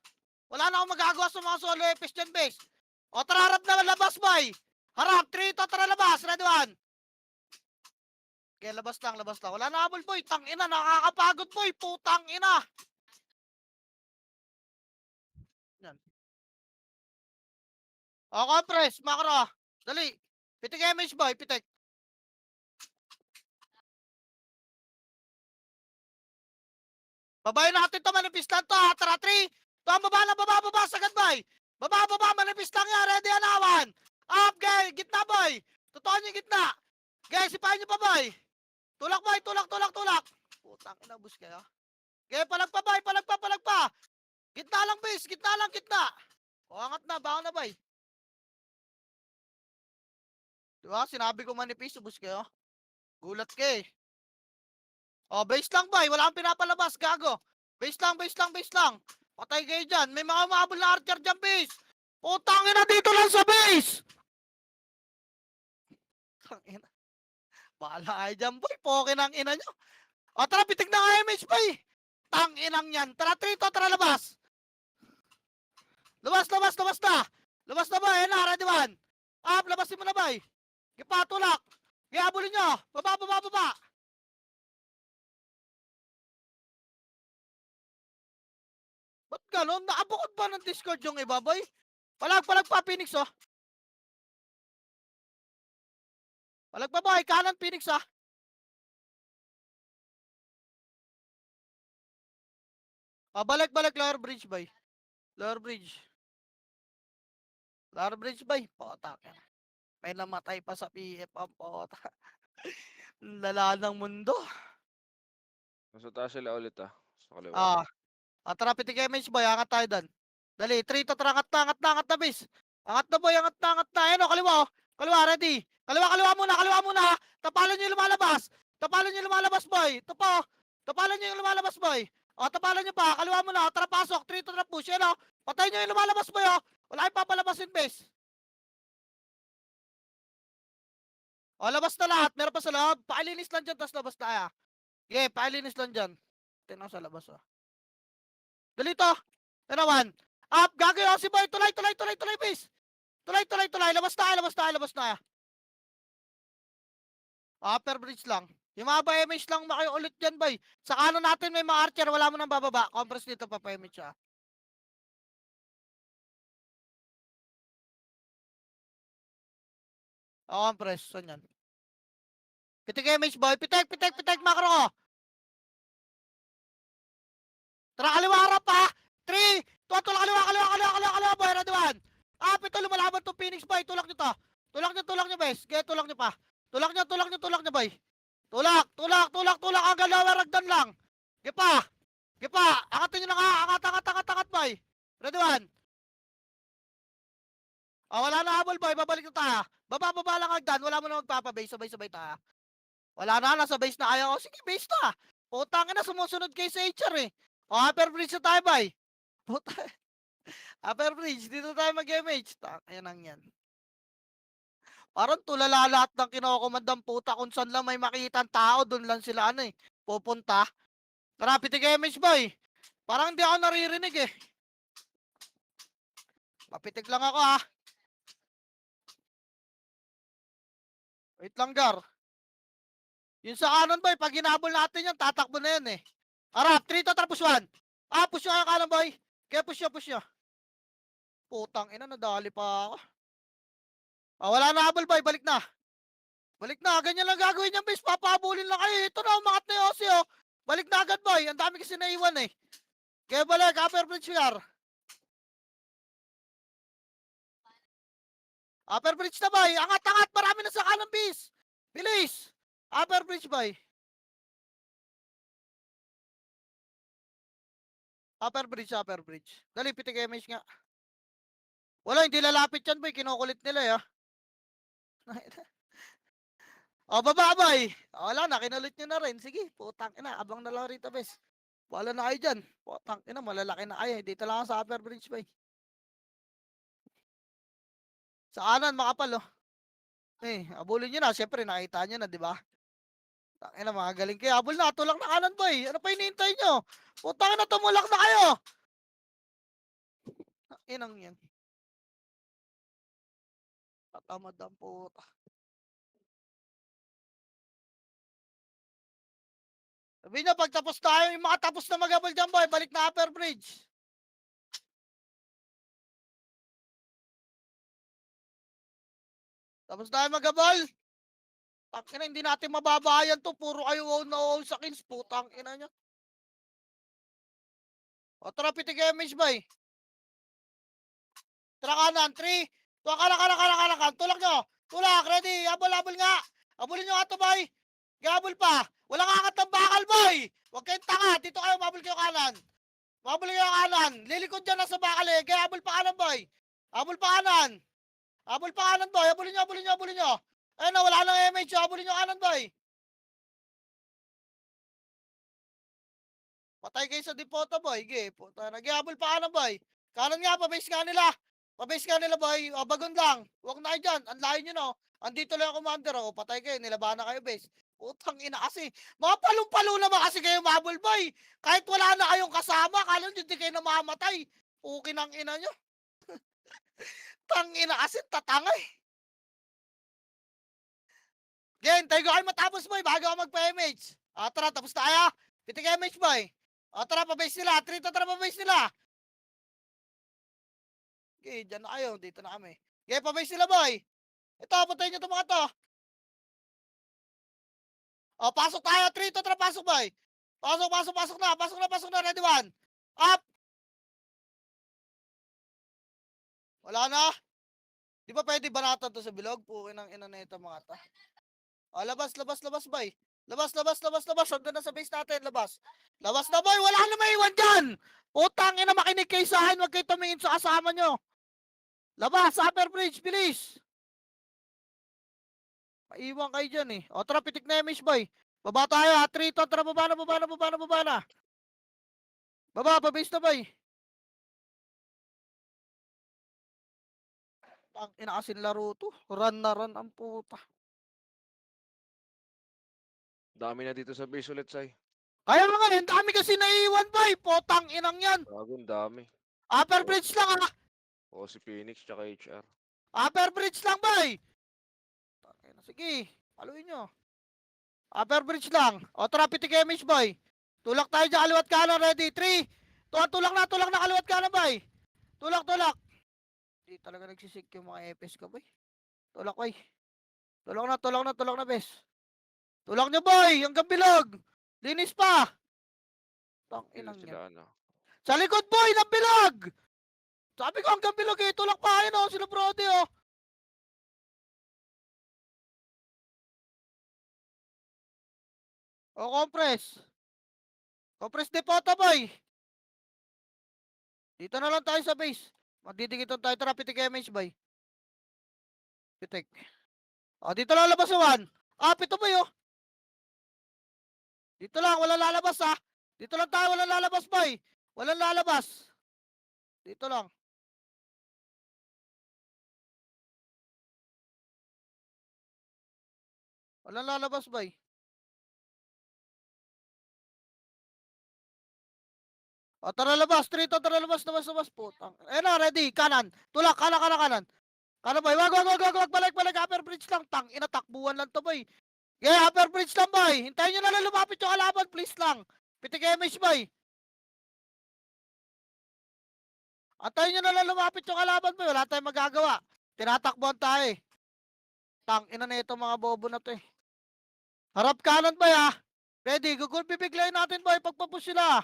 B: Wala na akong magagawa sa mga solo epis dyan, base. O, tara, harap na labas, boy. Harap, 3 to, tara, labas, red one. Okay, labas lang. Wala na habol, boy. Tangina, nakakapagod, boy. Putang ina. Yan. O, compress, macro. Dali. Pitik image, boy, pitik. Babayin natin to, manipis lang to, ha. Tara, 3. To, ang baba, sagad, boy. Baba, manipis lang yan. Ready, anawan. Up, gay. Gitna, boy. Totoo niyo yung gitna. Gay, sipahin niyo pa, boy. Tulak, boy. Tulak. Putang ina, bus kayo. Gay, palag pa, boy. Palag pa. Gitna lang, base. Gitna. O, angat na. Baon na, boy. Diba? Sinabi ko manipis, bus kayo. Gulat ka eh. O, base lang, boy. Wala kang pinapalabas, gago. Base lang. Patay kayo dyan. May mga mahabol na archer dyan, base. Putang ina, dito lang sa base. Tangina. Bahala kayo dyan, boy. Poke ng ina nyo. O, tara, pitik na nga image, boy. Tanginang yan. Tara, Trito, tara, labas. Labas na. Labas na, boy. Ayan na, ready one. Up, labasin mo na, boy. Gipatulak. Gihabulin nyo. Baba. Ba't gano'n? Nakabukod ba ng Discord yung iba, boy? Palag pa, Phoenix, oh. Palag pa, boy. Kanan, Phoenix, ah. Oh, balik, lower bridge, boy. Lower bridge, boy. Pota ka. May namatay pa sa PF ang pota. Lala ng mundo.
A: Nasa taas sila ulit, ah. Sa kaliwa.
B: Ah. Tara, pitik image, boy. Angat tayo doon. Dali, 3 to, tara, angat na, bis. Angat na, boy. Angat na. Ayan, oh, kaliwa, oh. Kaliwa, ready. Kaliwa muna, ha. Tapalan nyo yung lumalabas, boy. Ito po. Tapalan nyo yung lumalabas, boy. O, tapalan nyo pa. Kaliwa muna. Tara, pasok. 3 to, tara, push. Ayan, oh. Patay nyo yung lumalabas, boy, oh. Wala kayong papalabasin, base. O, labas na lahat. Meron pa sa loob. Pailinis lang dyan, tapos labas na, ah. Okay, pailinis lang dyan. Tingnan sa labas, oh. Dali to. Tanawan. Up, gagawin si boy. Tulay, base. Tulay. Labas na. Upper bridge lang. Yung mga ba-image lang makayo ulit dyan, boy. Sa kanan natin may mga archer. Wala mo nang bababa. Compress dito pa pa-image, ah. O, compress. Saan yan? Pitik image, boy. Pitik, macro ko. Tara, kaliwa harap, ha. 3, 2, kaliwa, boy. Ready one. Ito, lumalaban tong Phoenix, boy. Tulak nyo to. Tulak nyo, bes. Kaya tulak nyo pa. Tulak nyo, boy. Tulak. Hanggang lower ragdan lang. Gipa. Angatin nyo na nga. Angat, boy. Ready one. Wala na habol, boy. Babalik na tayo. Baba lang hagdan. Wala mo na magpapabase. Sabay tayo. Wala na. Nasa base na kayo. Sige, base na. Putang na, sumusunod kayo sa HR, eh. Upper bridge na tayo, boy. Puta. Upper bridge, dito tayo mag-MH. Ayan ang yan. Parang tulala lahat ng kinokomandang puta kung saan lang may makita ang tao, doon lang sila pupunta. Tara, pitik MH, boy. Parang hindi ako naririnig, eh. Papitik lang ako, ha. Wait lang, Gar. Yung sa kanan, boy, pag hinabol natin yan, tatakbo na yan, eh. Harap, 3 to, tapos 1. Push nyo yung kanan, boy. Kaya push nyo. Putang ina, nadali pa ako. Wala na habol, boy. Balik na. Ganyan lang gagawin yung base. Papabulin lang kayo. Ito na, umangat na yung Aussie, oh. Balik na agad, boy. Ang dami kasi naiwan, eh. Kaya balik, upper bridge yar. Upper bridge na bay. Angat, angat. Marami na sa kanan, bis. Bilis. Upper bridge bay. Upper bridge, upper bridge. Dali, pitik image nga. Wala, hindi lalapit yan, boy. Kinukulit nila, ya. O, baba, boy. O, wala na, kinulit nyo na rin. Sige, putang ina. Abang na lang rito, bes. Wala na kayo dyan. Putang ina, malalaki na kayo. Dito lang ako sa upper bridge, boy. Sa kanan, makapal, oh. Abulin nyo na. Siyempre, nakita nyo na, di ba? Tangina, mga galing kayo. Abol na, tulak na kanan, boy. Ano pa hinihintay nyo? Putang ina, tumulak na kayo. Inang yan. Tatamad ang puta. Sabi niya, pagtapos tayo, yung mga tapos na mag-abol dyan, boy, balik na upper bridge. Tapos tayo mag-abol. Tangina, hindi natin mababayan to. Puro kayo wow na wow sa kills. Putang ina nyo. O, tara, pitik image, boy. Tara kanan, 3. Tuwa kanan. Tulak nyo. Tulak, ready. Abol nga. Abulin nyo nga to, boy. Gabol pa. Walang angat ng bakal, boy. Huwag kayong tanga. Dito kayo, mabul kayo kanan. Mabul kayo kanan. Lilikod dyan na sa bakal, eh. Kaya abol pa kanan, boy. Abol pa kanan. Abol pa kanan, boy. Abulin nyo. Ayun na, wala nang MH. Abulin nyo kanan, boy. Patay kayo sa depoto, boy. Ge, puta. Nag-abol pa kanan, boy. Kanan nga, pabase nga nila. Boy. O, bagon lang. Huwag na kayo dyan. Ang layo nyo, no. Andito lang yung commander. O, patay kayo. Nilabanan kayo, base. Utang ina kasi. Mga palong-palo naman kasi kayo mabul, boy. Kahit wala na kayong kasama, kala nyo hindi kayo namamatay. Okay ng ina nyo. Tang ina kasi, tatangay. Again, tayo kayo matapos, boy, bago ako magpa-MH. Tara, tapos tayo. Pitik MH, boy. Tara, pabase nila. Trito, tara, pabase nila. Okay, dyan na kayo. Dito na kami. Okay, pabase nila, boy. Ito, patayin nyo itong mga to. Pasok tayo. Trito, tara, pasok, boy. Pasok na. Ready, one. Up. Wala na. Di ba pwede banatan to sa bilog? Pukin ang ina na ito, mga ta. Labas, boy. Labas. Hanggang na sa base natin, labas. Labas na, boy. Wala na maiwan dyan. Utang ina, makinig kayo sa akin. Huwag kayo tumingin sa kasama nyo. Labas, upper bridge, bilis. Maiwan kayo dyan, eh. Tara, pitik na image, boy. Baba tayo, ha. 3, tara, baba na. Baba, pabase na, boy. Ang ina kasi laro to. Run na run ang puta.
A: Dami na dito sa base ulit, Sai.
B: Kaya nga, ang dami kasi naiiwan, boy. Potang inang yan.
A: Bago, ang dami.
B: Upper bridge lang, ha.
A: O, si Phoenix, tsaka HR.
B: Upper bridge lang, boy. Sige, paluin nyo. Upper bridge lang. Tara, pitik image, boy. Tulak tayo dyan, kaliwat kanan, ready. 3. Tulak na kaliwat kanan, boy. Tulak. Di talaga nagsisik yung mga EPS ko, boy. Tulak, boy. Tulak na, bes. Tulak nyo, boy. Hanggang bilog. Linis pa. Tang
A: Sila
B: inang yan.
A: sila, ano.
B: Sa likod, boy, ng bilog. Sabi ko hanggang bilog, eh. Tulak pa kayo, no. Sila Brody, oh. Compress. Compress depoto, boy. Dito na lang tayo sa base. Magdidikitan tayo. Tara, pitik MH, boy. Pitik. Dito lang labas yung 1. Pito, boy, oh. Dito lang, walang lalabas, ha. Dito lang tayo, walang lalabas, boy. Walang lalabas. Dito lang. Walang lalabas, boy. Tara labas, Trito, tara labas. Putang. Na, ready, kanan. Tulak, kanan. Kanan, boy. Wag, balik, upper bridge lang. Tang, inatakbuhan lang to, boy. Yeah, upper bridge lang, boy. Hintayin nyo na lang lumapit yung kalaban, please lang. Pitik MH, boy. Antayin nyo na lang lumapit yung kalaban, boy. Wala tayong magagawa. Tinatakbuhan tayo, eh. Tang, ina na itong mga bobo na to, eh. Harap kanan, boy, ha. Ready, bibiglayin natin, boy. Pagpapush sila.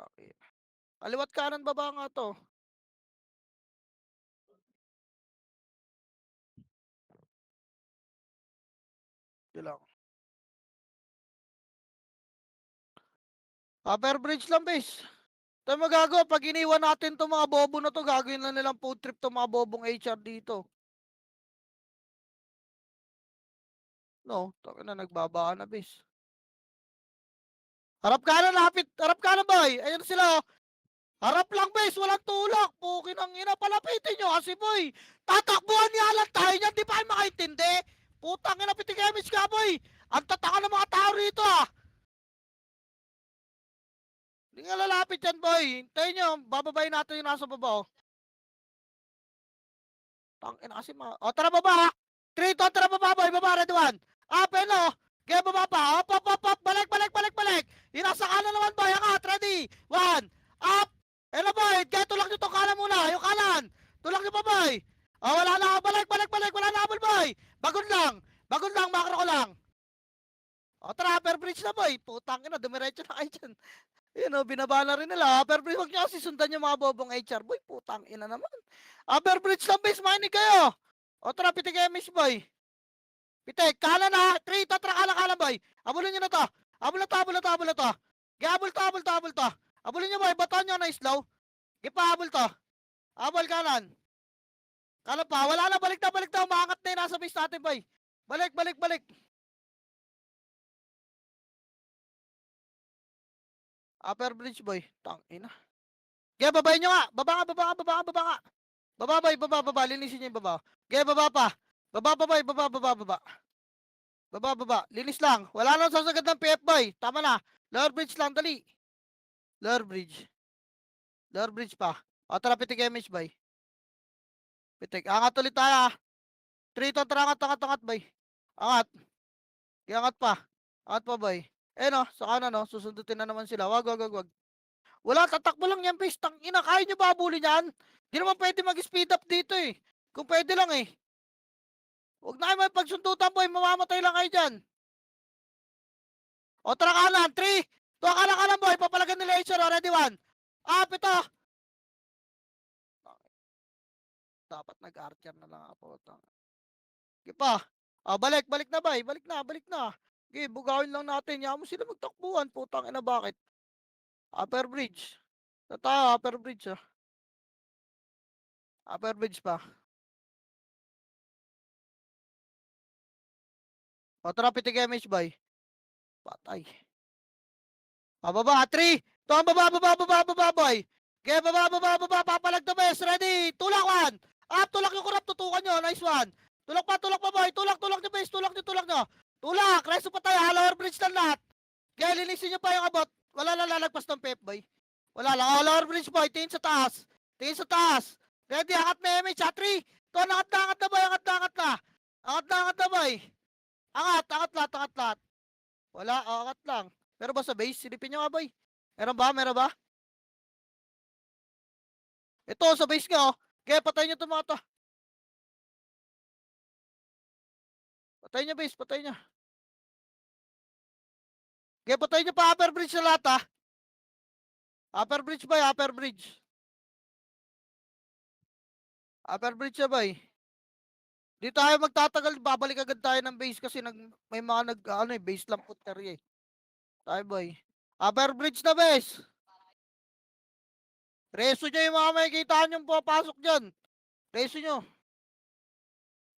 B: Okay. Kaliwat kanan baba nga to. Yun lang. Upper bridge lang, base. Ito magagawa, pag iniwan natin itong mga bobo na to, gagawin na nilang food trip itong mga bobong HR dito. No, taka na, nagbabaka na, base. Harap kanan, lapit. Harap kanan, boy. Ayun sila, oh. Harap lang, base. Walang tulak. Pukin ang ina. Palapitin nyo kasi, boy. Tatakbuhan nga lang tayo niyan. Di pa kayo makaintindi? Putang ina, pitikemits ka, boy. Ang tataka ng mga tao rito, ah. Hindi nga lalapit yan, boy. Hintayin nyo. Bababayin natin yung nasa baba, oh. Tangina kasi O, tara baba, ha. 3, 2, tara baba, boy. Baba, red 1. Up, no. Kaya baba pa. Up, up, up, up. Balik, balik, balik, balik. Yung nasa kanan naman, boy. Angat, ready. 1. Up. Hello, boy. Kaya tulak nyo itong kanan muna. Yung kanan. Tulak nyo pa, boy. Oh, wala na. Balik, balik, balik. Wala na, boy. Bagod lang. Bagod lang. Makro ko lang. O, tara. Upper bridge na, boy. Putang ina. Dumiretso na kayo dyan. Yun, o. Binaba na rin nila. Upper bridge. Huwag nyo kasi sundan yung mga bobong HR, boy. Putang ina naman. Upper bridge lang, base. Makinig kayo. O, tara. Pitik MS, boy. Pitik. Kanan na. 3. Tatra. Kanan, boy. Abulin nyo na to. Abul na to. Abul na to. Abul na to. Abul to. Abul to. Abul to. Abulin nyo, boy. Baton nyo na slow. Gipa, abul to. Abul kanan. Kanan pa. Wala na. Balik na. Balik na. Umaangat na yung nasa base natin, boy. Balik, balik, balik. Upper bridge, boy. Tangina. Kaya babayin nyo nga. Baba nga, baba nga, baba nga, baba nga. Baba, boy. Baba, baba. Linisin nyo yung baba. Kaya baba pa. Baba pa, boy. Baba, baba, baba. Baba, baba. Linis lang. Wala nang sasagad ng PF, boy. Tama na. Lower bridge lang. Dali. Lower bridge. Lower bridge pa. O, tara, pitik image, boy. Pitik. Angat ulit tayo, 3, to, tara, angat, angat, angat, boy. Angat. Kaya angat pa. Angat pa, boy. Eh, no. Sa kanan, no. Susundutin na naman sila. Wag, wag, wag, wag. Wala, tatakbo lang yan, base. Tangina, kaya nyo ba abulin yan? Di naman pwede mag-speed up dito, eh. Kung pwede lang, eh. Huwag na kayo may pagsundutan, boy. Mamamatay lang kayo dyan. O, tara kanan. 3, 2, kanan, boy. Papalagan nila HR. Ready, 1. Up, ito. Dapat nag-archer na lang ako. Okay pa. Balik, balik na, boy. Balik na, balik na. Okay, bugawin lang natin. Yaman mo sila magtakbuhan. Putang ina, bakit? Upper bridge. Tayo, upper bridge, ah. Upper bridge pa. O, tara, pitik image, boy. Patay. Baba, 3. Ito ang baba, boy. Okay, baba. Papalag to, best. Ready. Tulak, 1. Up, tulak yung kurap. Tutukan nyo. Nice one. Tulak pa, boy. Tulak nyo, best. Tulak nyo. Tulak. Reso pa tayo. Lower bridge lang lahat. Okay, linisin nyo pa yung abot. Wala lang lalagpas ng pep, boy. Wala lang. Lower bridge, boy. Tingin sa taas. Ready, angat na image, 3. Ito, angat na, boy. Angat na, boy. Angat lahat. Wala, angat lang. Meron ba sa base? Silipin nyo nga, boy. Meron ba? Ito, sa base nga, oh. Kaya patayin nyo itong mga to. Patayin nyo, base. Kaya patayin nyo pa upper bridge na lahat, ha. Upper bridge, boy. Upper bridge na, boy. Di tayo magtatagal. Babalik agad tayo ng base kasi may mga base lang puteri, eh. Tayo, boy. Upper bridge na, base. Reso nyo yung mga makikitaan yung papasok dyan. Reso nyo.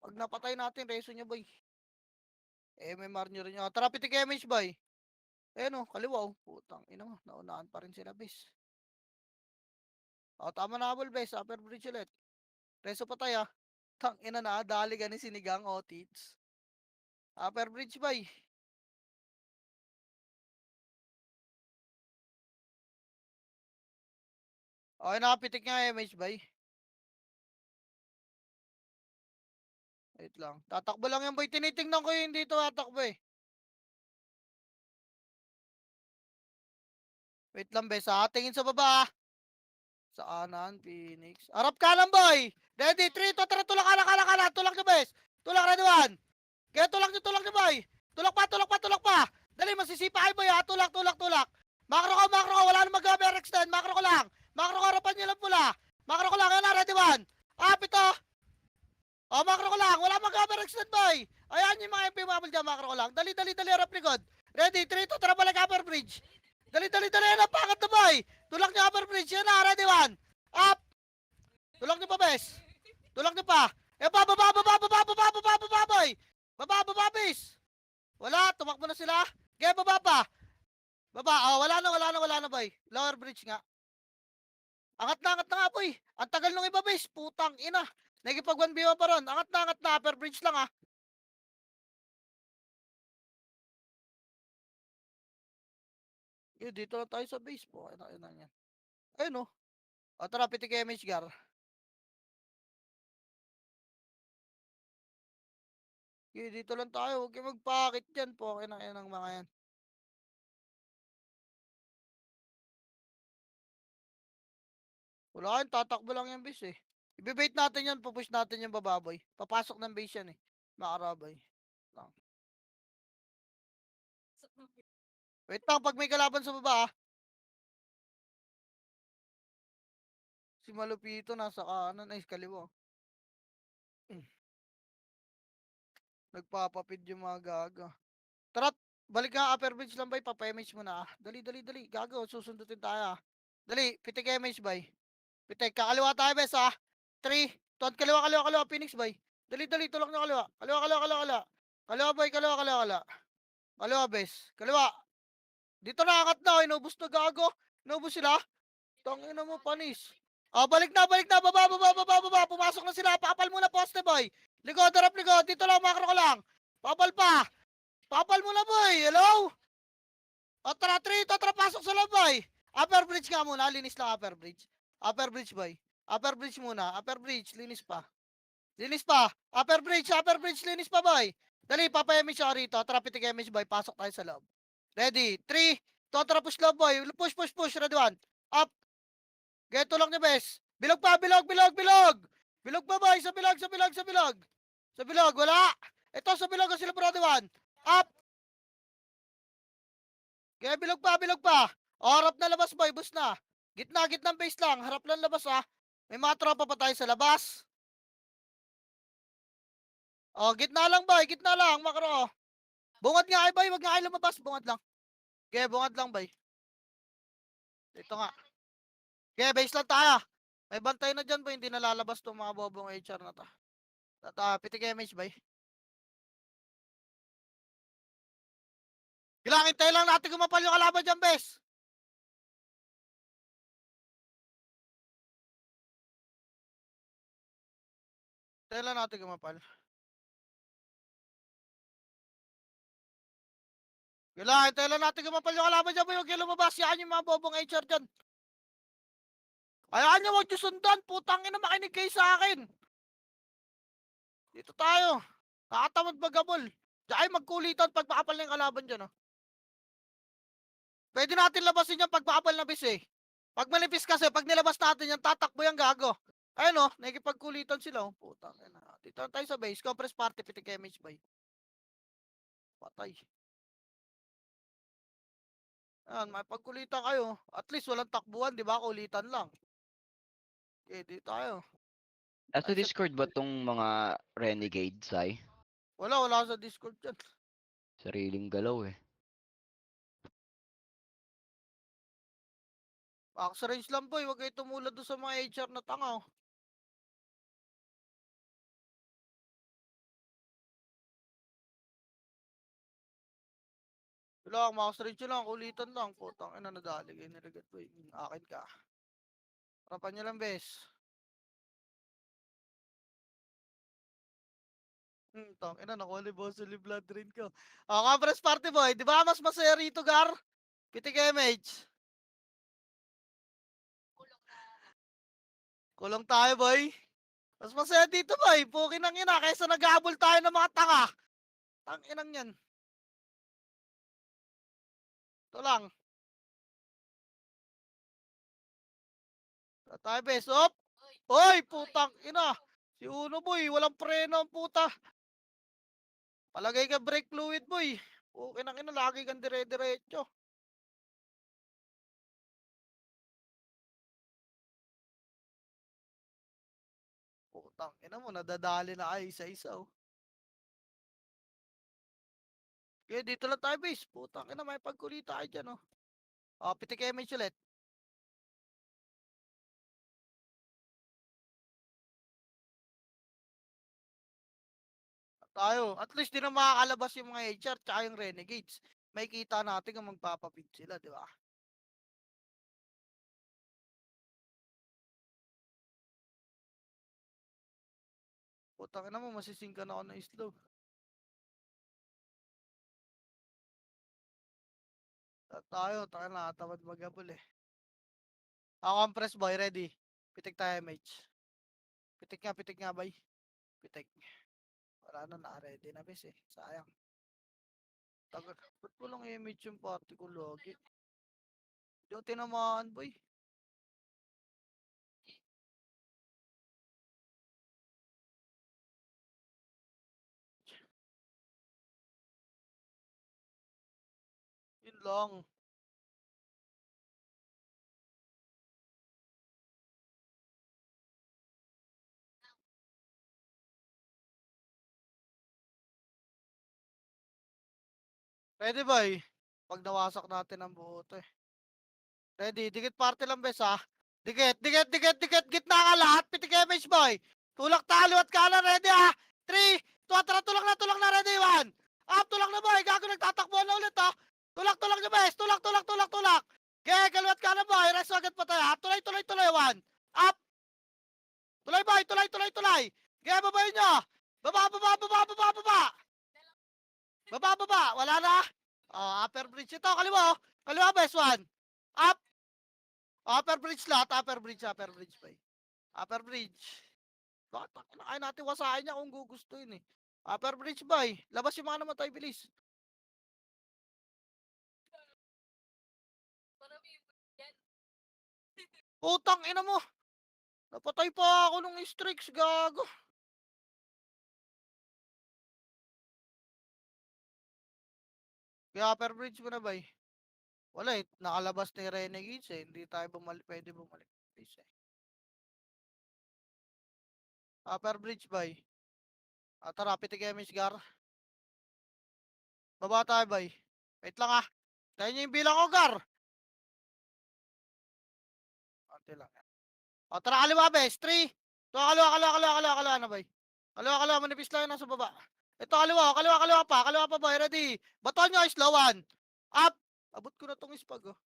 B: Pag napatay natin, reso nyo, boy. MMR nyo rin nyo. Tara, pitik image, boy. No, kaliwa, oh. Putang, naunahan pa rin sila, base. O, tama na, base. Upper bridge ulit. Reso pa tayo, tang ina na, dali ka ni sinigang, o, tits. Upper bridge, boy. Okay, nakapitik nga image, boy. Wait lang. Tatakbo lang yan, boy. Tinitingnan ko yung hindi ito tatakbo, eh. Wait lang, bes. Tingin sa baba. Sa kanan, Phoenix. Harap kanan, boy. Ready, 3, 2, 3. Tulak kanan. Tulak nyo, bes. Tulak, ready, 1. Kaya tulak nyo, boy. Tulak pa. Dali, masisipa kayo, boy, ha. Tulak. Makro ko. Wala na mag-overextend. Makro ko lang. Harapan nyo lang pula. Makro ko lang. Yan na, ready, 1. Up, ito. Oh, makro ko lang. Wala mag-overextend, boy. Ayan yung mga MP mabal dyan, makro ko lang. Dali, harap likod. Ready, 3, 2, tara balik upper bridge. Dali, yan ang pangat na, boy. Tulak niyo upper bridge. Yan na, ready, 1. Up. Tulak niyo pa, bes. Tulak niyo pa. Baba, boy. Baba, bis. Wala, tumakbo na sila. Kaya baba pa. Baba, wala na, boy. Lower bridge nga. Angat na nga, boy. Ang tagal nung iba, bes. Putang ina. Nagipag 1v1 pa ron. Angat na. Upper bridge lang, ha. Dito lang tayo sa base po. Ayun yan. Ayun, oh. O, tara, pitik MH, Gar. Dito lang tayo. Huwag kayo magpakit dyan po. Ayun ang mga yan. Wala yan, tatakbo lang yung base, eh. Ibibait natin yan, pupush natin yung bababoy. Papasok ng base yan, eh. Makarabay. Wait lang, pag may kalaban sa baba, ah. Si Malupito nasa kanan, ay kaliwa. Nagpapapid yung mga gaga. Tara, balik nga upper bridge lang, bay. Papa-MH mo na, ah. Dali. Gago, susundutin tayo, ah. Dali, pitik MH, bay. Pitik, kakaliwa tayo, bes, ah. 3, tuwad kaliwa, Phoenix, bay. Dali, tulak nyo kaliwa. Kaliwa. Kaliwa, bay, kaliwa. Kaliwa, bes. Kaliwa. Dito na, angat na, inubos na gago. Inubos sila. Tangina mo, panis. Balik na, baba. Pumasok na sila, pakapal muna poste, boy. Likod. Dito lang, makro ko lang. Papal pa. Papal muna, boy. Hello? Tara, pasok sa loob, boy. Upper bridge nga muna, linis lang upper bridge. Upper bridge, boy. Upper bridge muna, linis pa. Upper bridge, linis pa, boy. Dali, papa-MH siya rito. Tara, pitik MH, boy. Pasok tayo sa loob. Ready? 3, 2, tara, push loob, boy. Push. Ready, 1. Up. Geto lang niya, bes. Bilog pa. Bilog pa, boy. Sa bilog, wala. Ito, sa bilog, sila, brother, 1. Up. Kaya bilog pa. Harap na labas, boy. Bus na. Gitna base lang. Harap lang labas, ha. May mga tropa pa tayo sa labas. Gitna lang, boy. Makro. Bungad nga, boy. Wag nga kayo lumabas. Bungad lang. Kaya bungad lang, boy. Ito nga. Kaya base lang tayo. May bantay na dyan, boy. Hindi nalalabas tong mga bobong HR na to. Pitik MH, boy. Bilangin tayo lang natin kumapal yung kalaban dyan, bes. Tayo lang natin kumapal. Bilangin tayo lang natin kumapal yung kalaban dyan, boy. Huwag yung lumabas. Yan yung mga bobong HR dyan. Kayaan nyo, huwag nyo sundan. Putang ina, makinig kayo sa akin. Dito tayo. Nakatamad magabol. Diyan magkulitan pag makapal na yung kalaban dyan, oh. Pwede natin labasin yan pag makapal na bis, eh. Pag manipis kasi, pag nilabas natin yan, tatakbo yung gago. Ayun, oh, nakikipagkulitan sila, oh. Putang ina. Dito tayo sa base. Compress party, pitik MH, bay. Patay. Ayan, may pagkulitan kayo. At least walang takbuhan, di ba? Kulitan lang. Okay, dito tayo.
D: Nasa Discord ba tong mga renegade, Sai?
B: Wala sa Discord dyan.
D: Sariling galaw, eh.
B: Max range lang, boy. Huwag kayo tumulad doon sa mga HR na tanga, oh. Lang, max range lang. Kulitan lang. Putang ina, nadali kayo niligat, boy. Akin ka. Harapan nyo lang, bes. Tang ina, nakuha ni Boss Uli blood drain ko. Compress party, boy. Di ba mas masaya rito, Gar? Pitik MH. Kulong tayo, boy. Mas masaya dito, boy. Pukin ang ina. Kaysa naghabol tayo ng mga tanga. Tang inang yan. Ito lang. Ito tayo, bes. Op! Oy, putang ina. Si Uno, boy. Walang preno ang puta. Palagay ka brake fluid, boy. Pukin ang ina. Lagi kang dire-diretso. Puta. Putang ina mo, nadadali na kayo isa-isa, oh. Okay, dito lang tayo, base. Putang ina, may pagkulita kayo dyan, oh. Pitik MH ulit. Tayo. At least di na makakalabas yung mga HR tsaka yung Renegades. May kita natin kung magpapapid sila, di ba? Putang ina mo, masisingka na ako ng slow. Tayo, tayo na, tamad magabol eh. Compress boy, ready. Pitik tayo, MH. Pitik nga, boy. Pitik. Wala na, naka-ready na, bes eh. Sayang. Tagal. Ba't walang MH yung party ko lagi? Di ako tinamaan, boy. Yun lang. Ready, boy. Pag nawasak natin ang buo to eh. Ready, dikit party lang, bes ha. Dikit. Gitna ka lahat. Pitik MH, boy. Tulak talo at kanan, ready ha. 3, 2, tara, tulak na, ready, 1. Up, tulak na, boy. Gago, nagtatakbuhan na ulit ha. Tulak nyo, bes. Tulak. Okay, kaliwat kanan, boy. Rest agad pa tayo ha. Tuloy, 1. Up. Tuloy, boy. Tuloy. Okay, babayin nyo. Baba. Baba. Wala na. Upper bridge ito. Kaliwa, oh. Kaliwa, bes. 1. Up. Upper bridge lahat. Upper bridge, boy. Upper bridge. Bakit kaya natin wasahin niya kung gugustuhin eh. Upper bridge, boy. Labas yung mga namatay, bilis. Putang ina mo. Napatay pa ako nung streaks, gago. Kaya upper bridge mo na, boy. Wala eh. Nakalabas ni Renegades eh. Hindi tayo pwede bumalik. Please, eh. Upper bridge, boy. Tara, pitik Gar. Baba tayo, boy. Wait lang ah. Tayo nyo yung bilang ko, Gar. Ante lang. Tara, kaliwa, bes. 3. Kaliwa na, boy. Kaliwa, manipis lang yung nasa baba. Ito, kaliwa pa, boy. Ready. Baton nyo, slow 1. Up. Abot ko na tong ispag, oh.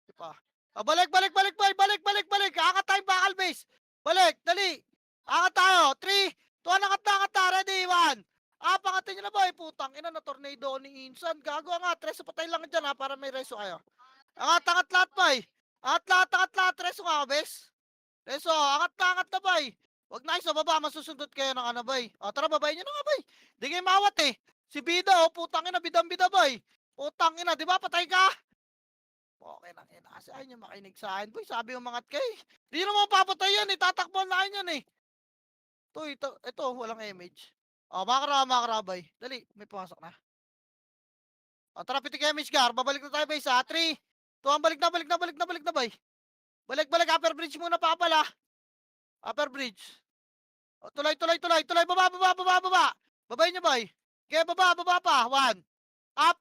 B: Diba? Balik, boy. Balik. Angat tayo, bakal, base. Balik, dali. Angat tayo. 3, 2, angat na. Ready, 1. Pangatin nyo na, boy. Putang ina na tornado ni Insan. Gago, angat. Reso, patay lang dyan, ha, para may reso kayo. Angat lahat, boy. Angat lahat. Reso nga, bes. Reso, angat na, boy. Wag na iso, baba. Masusundot kayo ng ano, boy. Tara, babayin nyo na nga, boy. Di kayo mawat, eh. Si Bida, putang ina, bidang-bida, boy. Putang ina, di ba? Patay ka? Okay lang, kasi ayaw nyo makinig sa akin, boy. Sabi yung mga kay. Di nyo naman papatay yan, eh. Tatakbuhan na kayo yan, eh. Ito, walang image. Makakara, boy. Dali, may pumasok na. Tara, pitik image, Gar. Babalik na tayo, boy, sa 3. Balik na, boy. Balik, upper bridge muna pa pala. Upper bridge. Tuloy. Baba. Babay nyo, boy. Okay, baba pa. 1. Up.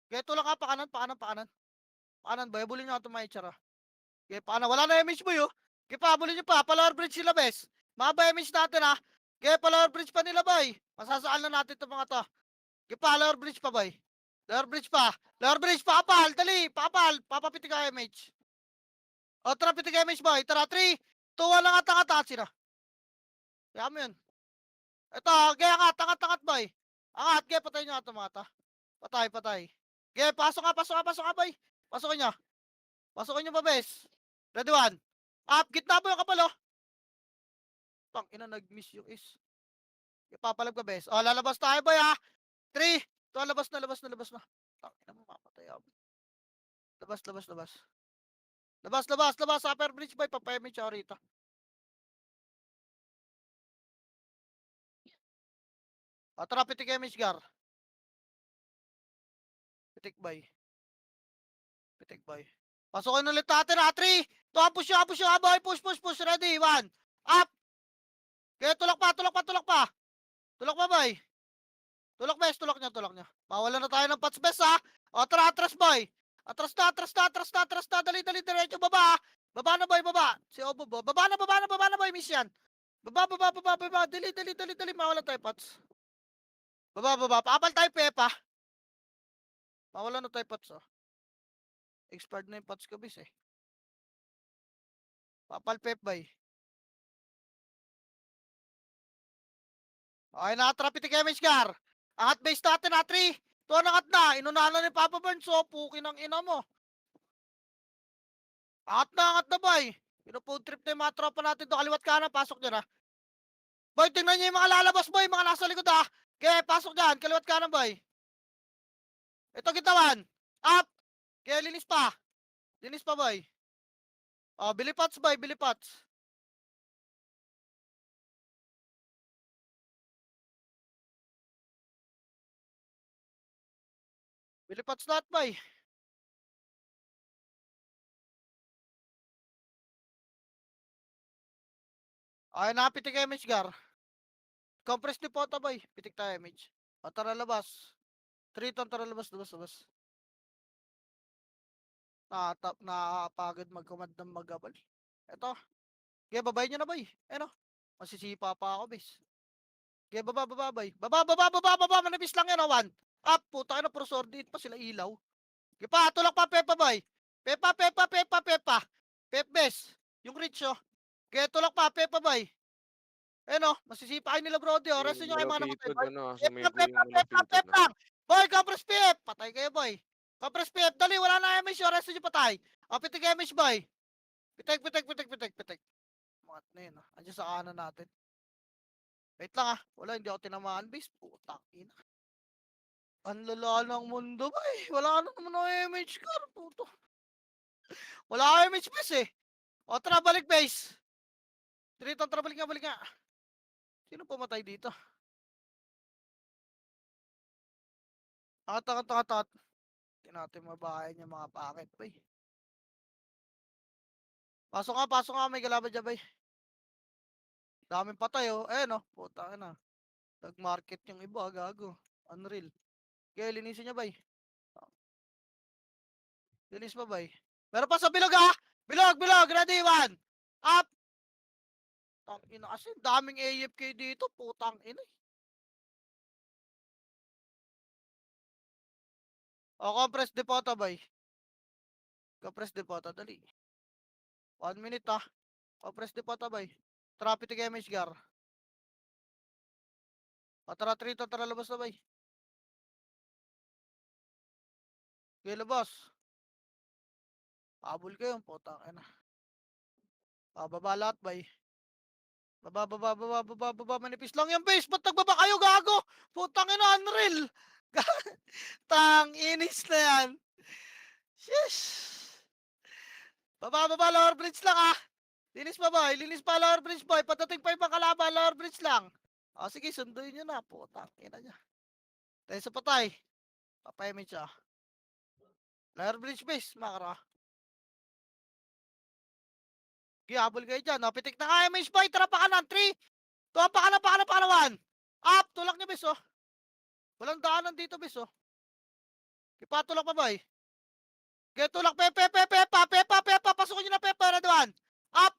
B: Okay, tulak ka, pakanan. Pakanan, boy. Bulin nyo ito mga itsara. Okay, pakanan. Wala na image, boy, oh. Okay, bulin nyo pa. Lower bridge sila, bes. Maba image natin, ha. Okay, lower bridge pa nila, boy. Masasaan na natin ito mga to. Okay, lower bridge pa, boy. Lower bridge pa, apal, dali, papapitik ka image. Tara, pitik image, boy. Tara, 3, 2, 1, angat, sino? Kaya mo yun. Ito, kaya angat, boy. Angat, kaya patay nyo ito, mga to. Patay. Kaya, pasok nga, boy. Pasokin nyo ba, bes? Ready, 1. Up, gitna mo yung kapal, oh. Tang, ina, nag-miss yung is. Ipapalag ka, bes. Lalabas tayo, boy, ha. 3, 2, labas na. Tang, ina mo, mapatay ako. Labas, upper bridge, boy. Papayamit siya rito. Tara, pitik image, Gar. Pitik, boy. Pasukin ulit natin, ha. 3, Push yung, boy. Push. Ready, 1. Up. Okay, tulak pa. Tulak pa, boy. Tulak, bes. Tulak niya. Mawala na tayo ng pots, bes, ha. O, tara, atras, boy. Atras na. Dali, diretso, baba. Baba na, boy, baba. Si Obo, bo. Baba na, boy. Miss yan. Baba. Dali. Mawala tayo pots. Baba. Paapal tayo, Pepa. Mawala na tayo pots, oh. Expired na yung pots ko, bis, eh. Papal, Pep, boy. Okay, nakatrapit kay Mishgar. Angat base natin, ha, 3. Ito, angat na. Inunahan na ni Papa Burns, oh. Puki ng ina mo. Angat na, boy. Pinupood trip na yung mga tropa natin to. Kaliwat kanan, pasok dyan, ha. Boy, tingnan niyo yung mga lalabas, boy. Mga nasa likod, ha. Okay, pasok dyan. Kaliwat kanan, boy. Ito, gitawan. Up. Okay, linis pa, boy. Oh, Billy Pots, boy. Billy Pots. Billy Pots lahat, boy. Okay, napitik kay Mishgar. Compress ni Pota, boy. Pitik tayo, Mitch. O, tara labas. 3 ton, tara labas. Nakapagod mag-command ng magabal. Eto. Kaya babay nyo na, boy. Ano? Masisipa pa ako, bis. Kaya baba, boy. Baba. Manipis lang yan, oh. 1. Up. Puta ka na, puro sordid pa sila ilaw. Kaya pa, tulak pa, Pepa, boy. Pepa. Pep, bes. Yung reach, oh. Kaya tulak pa, Pepa, boy. Ano? Masisipa kayo nila, brody, oh. Resto nyo kayo mga namatay,
A: Malapitod,
B: boy.
A: ano, sa may
B: Pepa,
A: buwing malapitod na.
B: lang. Boy, Compress Pep. Patay kayo, boy. Compress Pep. Dali, wala na MH, oh. Resto nyo patay. O, pitik MH, boy. Pitik. Mga na yun, ah. Andiyan sa kanan natin. Wait lang, ah. Wala, hindi ako tinamaan, base. Putang ina. Ang lala ng mundo, boy. Wala na naman ako MH car, puto. Wala ako MH base, eh. O, tara, balik base. Dito, tara, balik nga. Sino pumatay dito? Angat. Hindi natin mabahay niya mga packet, boy. Pasok nga, may galaban dyan, boy. Daming patay, oh. No. Puta na. Nag-market yung iba, gago. Unreal. Okay, linisin niya, bay. Linis pa, bay. Meron pa sa bilog, ha? Bilog. Ready, 1. Up. Putang ina kasi. Daming AFK dito. Putang ina. O, compress depota, bay. Compress depota, dali. 1 minute, ha? Compress depota, bay. Trapit kay Mishgar. O, tara, 3 to, tara, labas na, bay. Okay, labas. Habol kayo, putang ina. Baba lahat, bay. Baba, manipis lang yung base. Ba't nagbaba kayo, gago? Putang ina, unreal. Tang, inis na yan. Sheesh. Baba, lower bridge lang, ah. Linis pa, boy. Lower bridge, boy. Patating pa ibang kalaban, lower bridge lang. O, sige, sunduin nyo na. Putang ina niya. Tayo sa patay. Papayamit siya. Lower bridge base, makara. Gihabol kayo dyan. Napitik na kaya, Mish Boy. Tara pa kanan. 3. Tuwa pa kanan. 1. Up. Tulak niya, bis, oh. Walang daanan dito, bis, oh. Ipatulak pa, boy. Kaya tulak, Pepa. Pasukin nyo na, Pepa. Red 1. Up.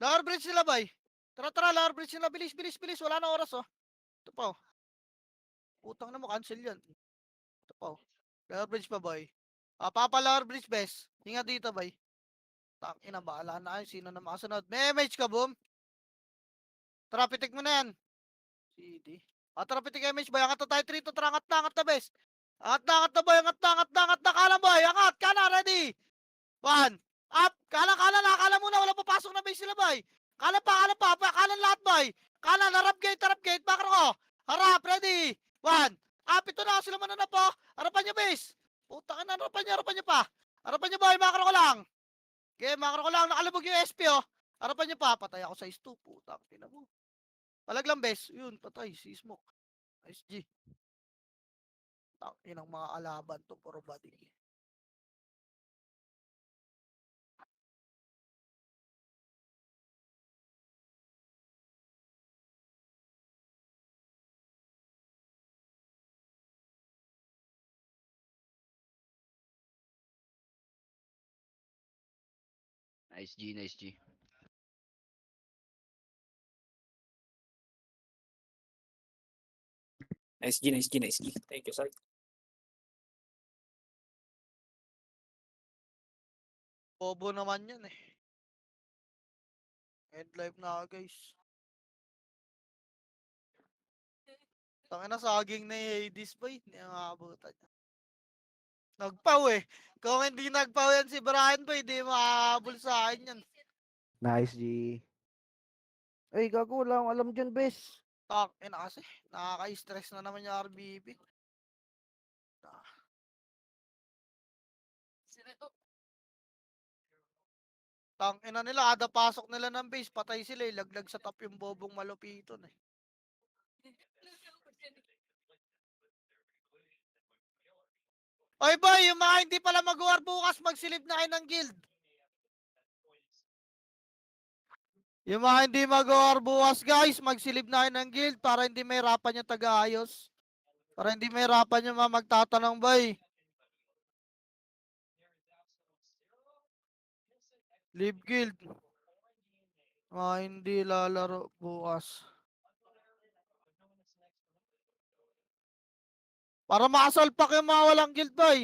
B: Lower bridge nila, boy. Tara, lower bridge nila. Bilis. Wala na oras, oh. Ito pa, oh. Putang na mo, cancel yan. Ito pa, oh. Lower bridge pa, boy. Papa lower bridge, best. Ingat dito, boy. Tangina, bahala na kayo. Sino na makasunod? May MH ka, boom? Tara, pitik mo na yan. CD. Tara, pitik MH, boy. Angat na tayo, 3 to. Tara, angat na, best. Angat na, boy. Angat na. Kanan, boy. Angat. Kanan, ready. 1. Up. Kanan. Akala muna. Wala papasok na base sila, boy. Kanan pa. Kanan lahat, boy. Kanan, harap gate. Bakar ko. Harap, ready. 1. Up. Ito na. Sila mananap, po. Harapan niya, base. Puta ka na. Harapan niya pa. Harapan niya, boy. Bakar ko lang. Okay, makro ko lang. Nakalabog yung SP, oh. Harapan niya pa. Patay ako sa size 2. Puta, tina mo. Palaglang, bes. Yun, patay. Si Smoke. SG. Inang mga alaban to. Puro body.
D: Nice G, nice G.
F: Nice G, nice G, nice G. Thank you, Sai.
B: Bobo naman yan eh. End life na ako, guys. Tangina saging na yung Hades boy. Hindi ang makabutan niya. Nagpaw eh. Kung hindi nagpaw yan si Brian boy, hindi makahabol sa akin yan.
G: Nice, G. Ay, gago, wala akong alam dyan, bes.
B: Ina kasi. Nakaka-stress na naman yung RBB. Ina nila, kada pasok nila ng base, patay sila eh. Laglag sa top yung bobong malupiton eh. Oy boy, yung mga hindi pala mag-war bukas, magsilip na kayo ng guild. Yung mga hindi mag-war bukas guys, magsilip na kayo ng guild para hindi may hirapan yung taga-ayos. Para hindi may hirapan yung mga magtatanong boy. Leave guild. Mga hindi lalaro bukas. Para makasalpak yung mga walang guild boy.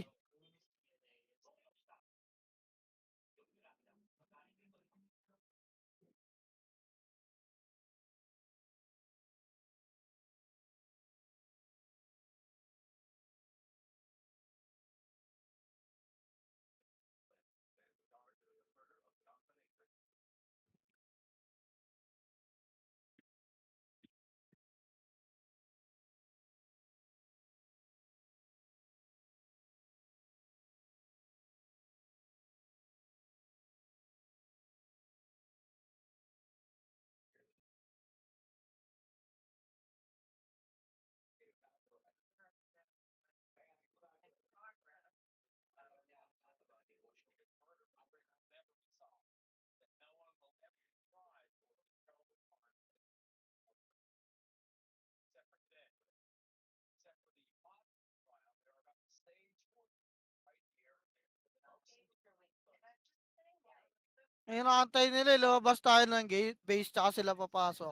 B: Inaantay nila, lumabas tayo ng gate, base tsaka sila papasok.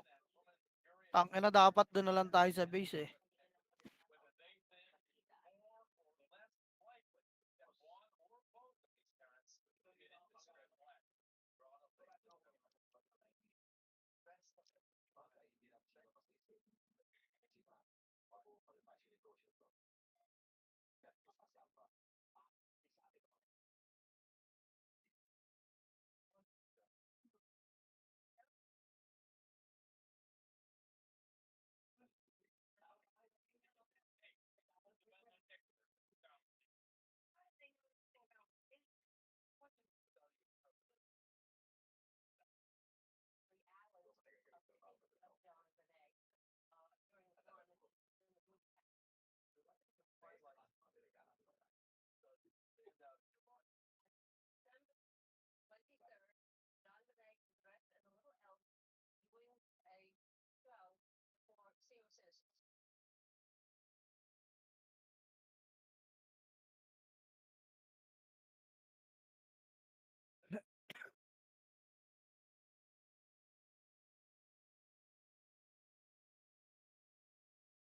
B: Tangina dapat doon na lang tayo sa base eh.